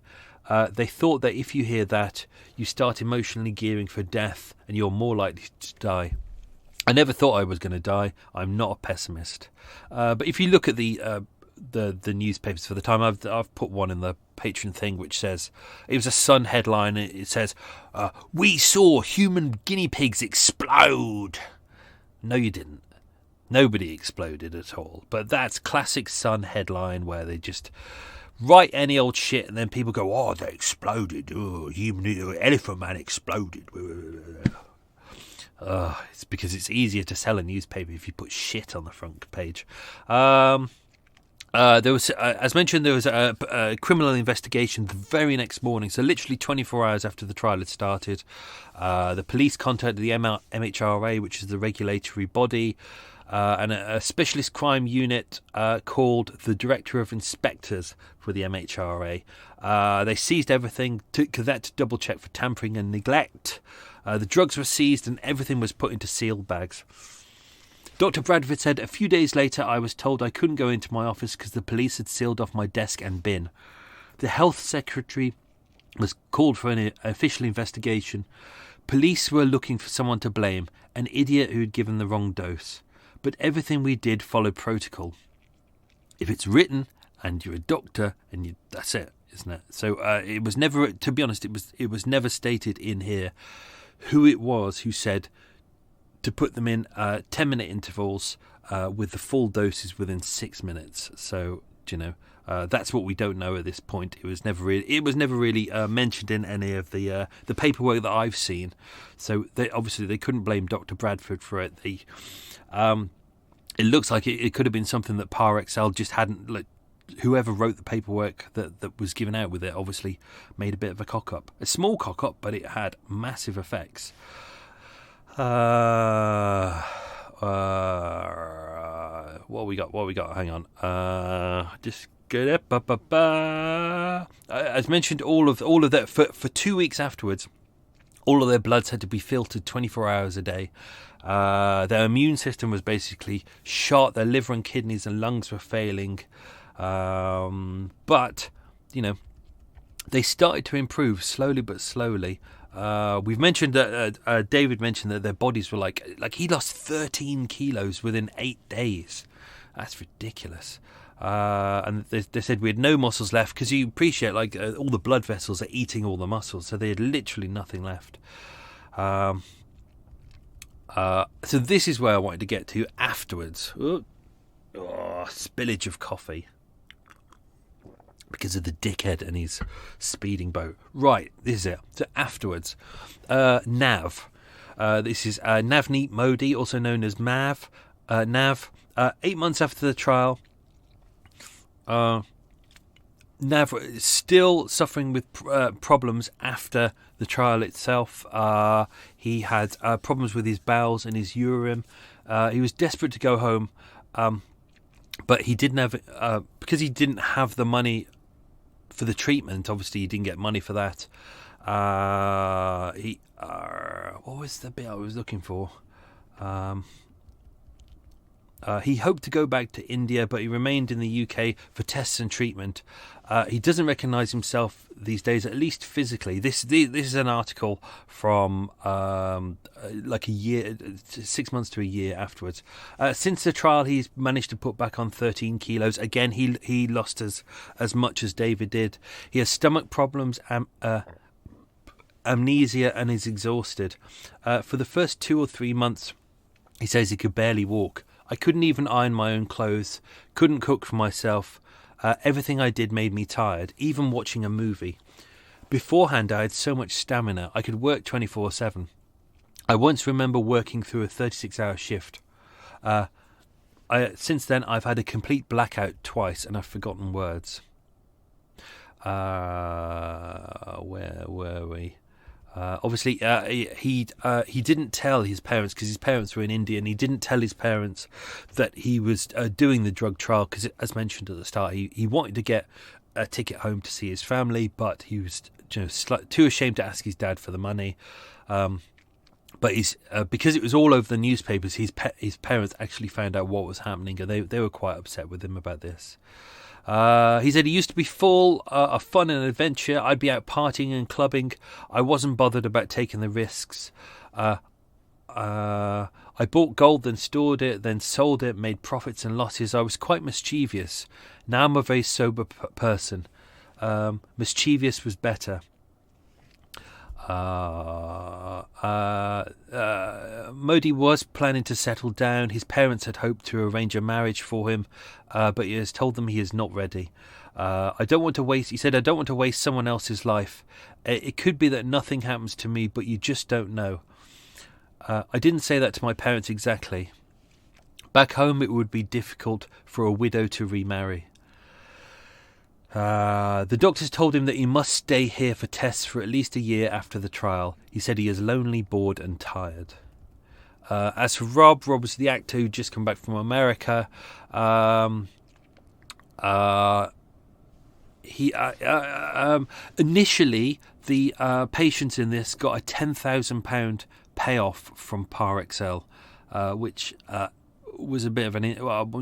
They thought that if you hear that, you start emotionally gearing for death and you're more likely to die. I never thought I was going to die. I'm not a pessimist. But if you look at the newspapers for the time, I've put one in the Patreon thing which says, it was a Sun headline. It says, we saw human guinea pigs explode. No, you didn't. Nobody exploded at all. But that's classic Sun headline where they just write any old shit and then people go, oh, they exploded. Oh, Elephant Man exploded. It's because it's easier to sell a newspaper if you put shit on the front page. There was, as mentioned, there was a criminal investigation the very next morning. So literally 24 hours after the trial had started, the police contacted the MHRA, which is the regulatory body, and a specialist crime unit called the Director of Inspectors for the MHRA. They seized everything to double check for tampering and neglect. The drugs were seized and everything was put into sealed bags. Dr. Bradford said, a few days later I was told I couldn't go into my office because the police had sealed off my desk and bin. The health secretary was called for an official investigation. Police were looking for someone to blame, an idiot who had given the wrong dose. But everything we did followed protocol. If it's written and you're a doctor, and that's it, isn't it? So it was never, to be honest, it was never stated in here who it was who said to put them in 10-minute intervals with the full doses within 6 minutes. So, that's what we don't know at this point. It was never really mentioned in any of the paperwork that I've seen. So they couldn't blame Dr. Bradford for it. It looks like it could have been something that Par Excel just hadn't. Whoever wrote the paperwork that was given out with it obviously made a bit of a cock up, a small cock up, but it had massive effects. What we got? Hang on. Just get it. As mentioned, all of that for 2 weeks afterwards, all of their bloods had to be filtered 24 hours a day. Their immune system was basically shot. Their liver and kidneys and lungs were failing. But they started to improve slowly but slowly. We've mentioned that David mentioned that their bodies were like he lost 13 kilos within 8 days. That's ridiculous. And they said we had no muscles left because you appreciate all the blood vessels are eating all the muscles, so they had literally nothing left. So this is where I wanted to get to afterwards. Spillage of coffee. Because of the dickhead and his speeding boat. Right, this is it. So afterwards, Nav. This is Navneet Modi, also known as Mav. Nav. 8 months after the trial, Nav is still suffering with problems after the trial itself. He had problems with his bowels and his urine. He was desperate to go home, but he didn't have because he didn't have the money for the treatment. Obviously, he didn't get money for that. What was the bit I was looking for? He hoped to go back to India, but he remained in the UK for tests and treatment. He doesn't recognise himself these days, at least physically. This is an article from like a year, 6 months to a year afterwards. Since the trial, he's managed to put back on 13 kilos. Again, he lost as much as David did. He has stomach problems, amnesia, and is exhausted. For the first 2 or 3 months, he says he could barely walk. I couldn't even iron my own clothes, couldn't cook for myself. Everything I did made me tired, even watching a movie. Beforehand, I had so much stamina, I could work 24/7. I once remember working through a 36-hour shift. Since then, I've had a complete blackout twice, and I've forgotten words. Where were we? Obviously, he didn't tell his parents, because his parents were in India, and he didn't tell his parents that he was doing the drug trial, because, as mentioned at the start, he wanted to get a ticket home to see his family, but he was too ashamed to ask his dad for the money. But because it was all over the newspapers, his parents actually found out what was happening, and they were quite upset with him about this. He said he used to be full of fun and adventure. I'd be out partying and clubbing. I wasn't bothered about taking the risks. I bought gold, then stored it, then sold it, made profits and losses. I was quite mischievous. Now I'm a very sober person. Mischievous was better. Modi was planning to settle down. His parents had hoped to arrange a marriage for him, but he has told them he is not ready. He said, I don't want to waste someone else's life. It could be that nothing happens to me, but you just don't know. I didn't say that to my parents exactly. Back home, it would be difficult for a widow to remarry. The doctors told him that he must stay here for tests for at least a year after the trial. He said he is lonely, bored and tired. As for Rob was the actor who'd just come back from America. Initially, the patients in this got a £10,000 payoff from Par XL, which was a bit of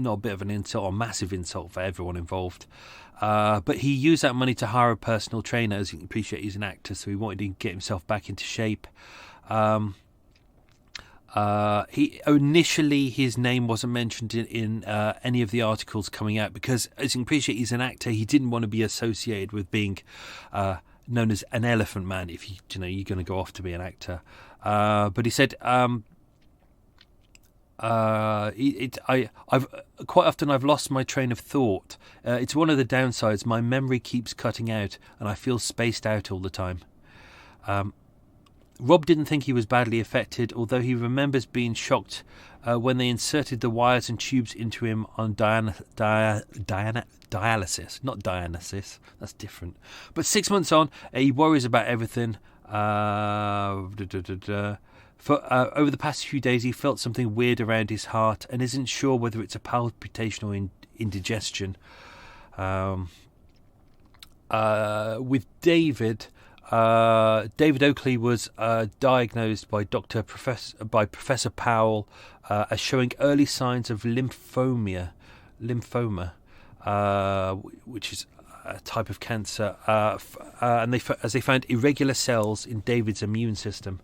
not a bit of an insult, or massive insult for everyone involved. But he used that money to hire a personal trainer. As you can appreciate, he's an actor, so he wanted to get himself back into shape. Initially, his name wasn't mentioned in any of the articles coming out, because, as you can appreciate, he's an actor. He didn't want to be associated with being known as an elephant man if you're going to go off to be an actor. But he said, I've quite often lost my train of thought. It's one of the downsides. My memory keeps cutting out, and I feel spaced out all the time. Rob didn't think he was badly affected, although he remembers being shocked when they inserted the wires and tubes into him on dialysis. Not Dionysus, that's different. But 6 months on, he worries about everything. For over the past few days, he felt something weird around his heart and isn't sure whether it's a palpitation or indigestion. With David Oakley was diagnosed by Professor Powell as showing early signs of lymphoma, which is a type of cancer, and they found irregular cells in David's immune system.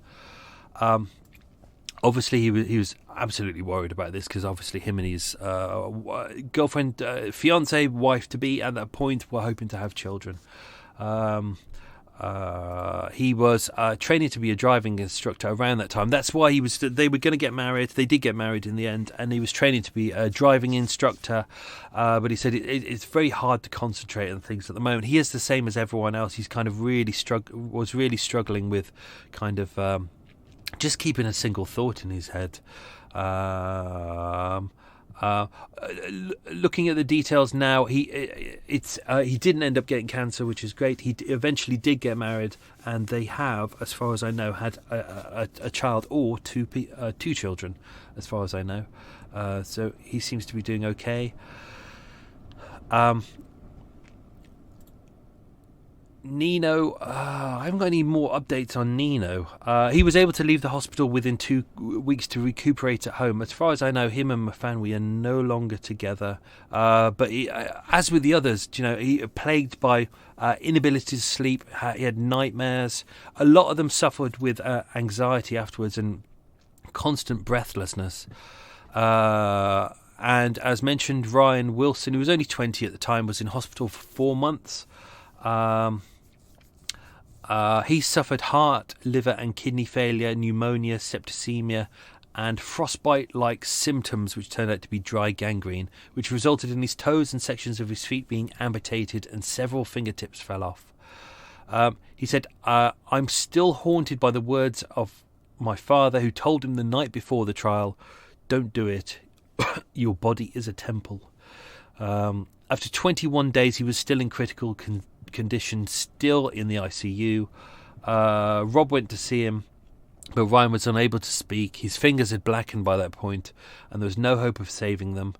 Obviously, he was absolutely worried about this, because obviously him and his girlfriend, fiance, wife-to-be at that point were hoping to have children. He was training to be a driving instructor around that time. That's why they were going to get married. They did get married in the end, and he was training to be a driving instructor. But he said it's very hard to concentrate on things at the moment. He is the same as everyone else. He's kind of was really struggling with kind of just keeping a single thought in his head. Looking at the details now, he didn't end up getting cancer, which is great. He eventually did get married, and they have, as far as I know, had a child or two children, as far as I know. So he seems to be doing okay. Nino, I haven't got any more updates on Nino. He was able to leave the hospital within 2 weeks to recuperate at home. As far as I know, him and Mafanwi are no longer together. But he, as with the others, he plagued by inability to sleep. He had nightmares. A lot of them suffered with anxiety afterwards and constant breathlessness. And as mentioned, Ryan Wilson, who was only 20 at the time, was in hospital for 4 months. He suffered heart, liver and kidney failure, pneumonia, septicemia and frostbite-like symptoms, which turned out to be dry gangrene, which resulted in his toes and sections of his feet being amputated and several fingertips fell off. He said, I'm still haunted by the words of my father, who told him the night before the trial, "Don't do it. Your body is a temple." After 21 days, he was still in critical condition, still in the ICU. Rob went to see him, but Ryan was unable to speak. His fingers had blackened by that point, and there was no hope of saving them.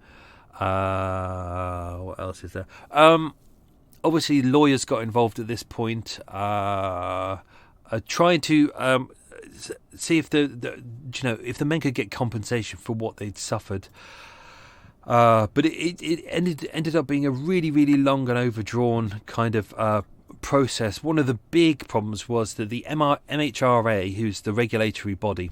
What else is there? Obviously, lawyers got involved at this point, trying to see if if the men could get compensation for what they'd suffered. But it ended up being a really, really long and overdrawn kind of process. One of the big problems was that the MHRA, who's the regulatory body,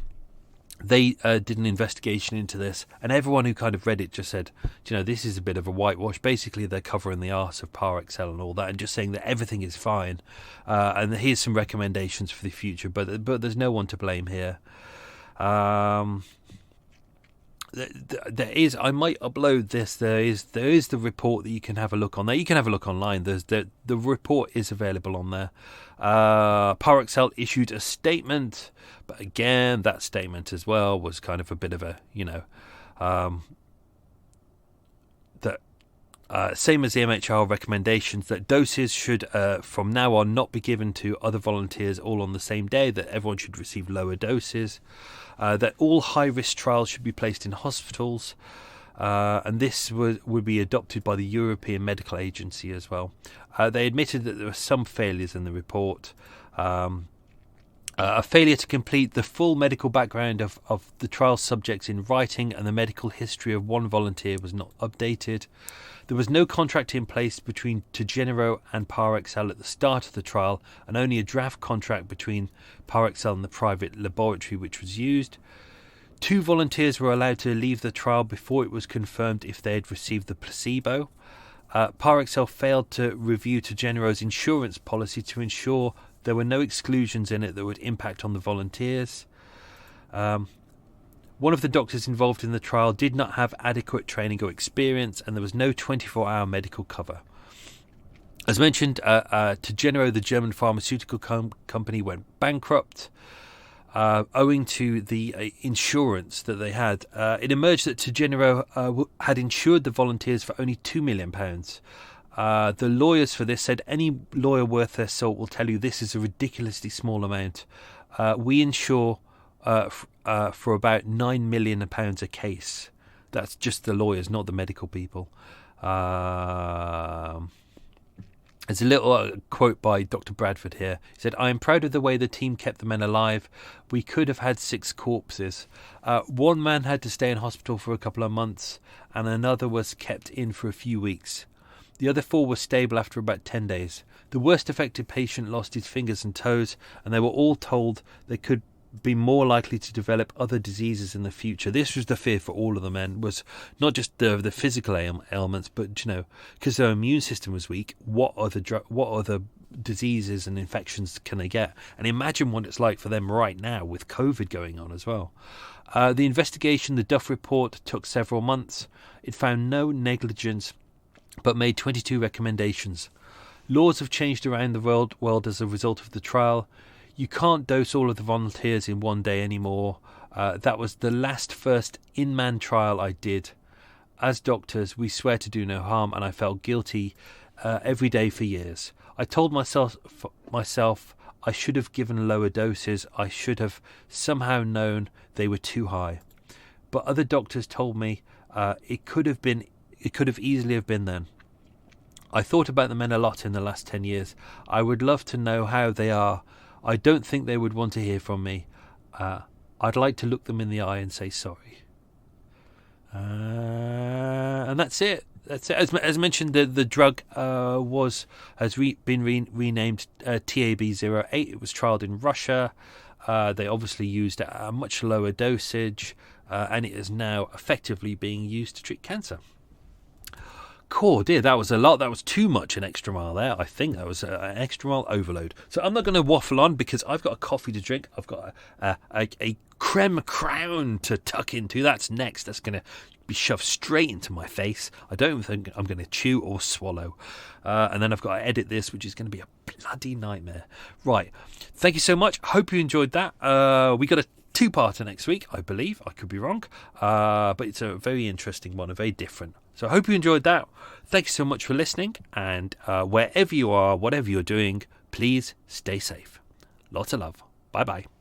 they did an investigation into this, and everyone who kind of read it just said, this is a bit of a whitewash. Basically, they're covering the arse of Par Excel and all that, and just saying that everything is fine. And here's some recommendations for the future, but there's no one to blame here. There is. I might upload this. There is the report that you can have a look on there. You can have a look online. The report is available on there. Par Excel issued a statement, but again, that statement as well was kind of a bit of a same as the MHR recommendations, that doses should from now on not be given to other volunteers all on the same day, that everyone should receive lower doses, that all high-risk trials should be placed in hospitals, and this would be adopted by the European Medical Agency as well. They admitted that there were some failures in the report. A failure to complete the full medical background of the trial subjects in writing, and the medical history of one volunteer was not updated. There was no contract in place between Togenero and Par Excel at the start of the trial, and only a draft contract between Par Excel and the private laboratory which was used. 2 volunteers were allowed to leave the trial before it was confirmed if they had received the placebo. Par Excel failed to review Togenero's insurance policy to ensure there were no exclusions in it that would impact on the volunteers. One of the doctors involved in the trial did not have adequate training or experience, and there was no 24-hour medical cover. As mentioned, Togenero, the German pharmaceutical company, went bankrupt owing to the insurance that they had. It emerged that Togenero had insured the volunteers for only £2 million. The lawyers for this said any lawyer worth their salt will tell you this is a ridiculously small amount. We insure for about £9 million a case. That's just the lawyers, not the medical people. There's a little quote by Dr. Bradford here. He said, "I am proud of the way the team kept the men alive. We could have had 6 corpses. One man had to stay in hospital for a couple of months, and another was kept in for a few weeks. The other 4 were stable after about 10 days. The worst affected patient lost his fingers and toes, and they were all told they could be more likely to develop other diseases in the future." This was the fear for all of the men, was not just the physical ailments, but because their immune system was weak, what other diseases and infections can they get? And imagine what it's like for them right now with COVID going on as well. The investigation, the Duff report, took several months. It found no negligence, but made 22 recommendations. Laws have changed around the world as a result of the trial. You can't dose all of the volunteers in one day anymore. That was the last first in-man trial I did. As doctors, we swear to do no harm, and I felt guilty every day for years. I told myself I should have given lower doses. I should have somehow known they were too high. But other doctors told me it could have easily have been then. I thought about the men a lot in the last 10 years. I would love to know how they are. I don't think they would want to hear from me. I'd like to look them in the eye and say sorry. And that's it. That's it. As mentioned, the drug has been renamed TAB-08. It was trialled in Russia. They obviously used a much lower dosage, and it is now effectively being used to treat cancer. Cool, dear, that was a lot. That was too much an extra mile there. I think that was an extra mile overload. So I'm not going to waffle on because I've got a coffee to drink. I've got a creme crown to tuck into. That's next. That's going to be shoved straight into my face. I don't think I'm going to chew or swallow. And then I've got to edit this, which is going to be a bloody nightmare. Right. Thank you so much. Hope you enjoyed that. We got a two-parter next week, I believe. I could be wrong. But it's a very interesting one, a very different. So I hope you enjoyed that. Thank you so much for listening. And wherever you are, whatever you're doing, please stay safe. Lots of love. Bye-bye.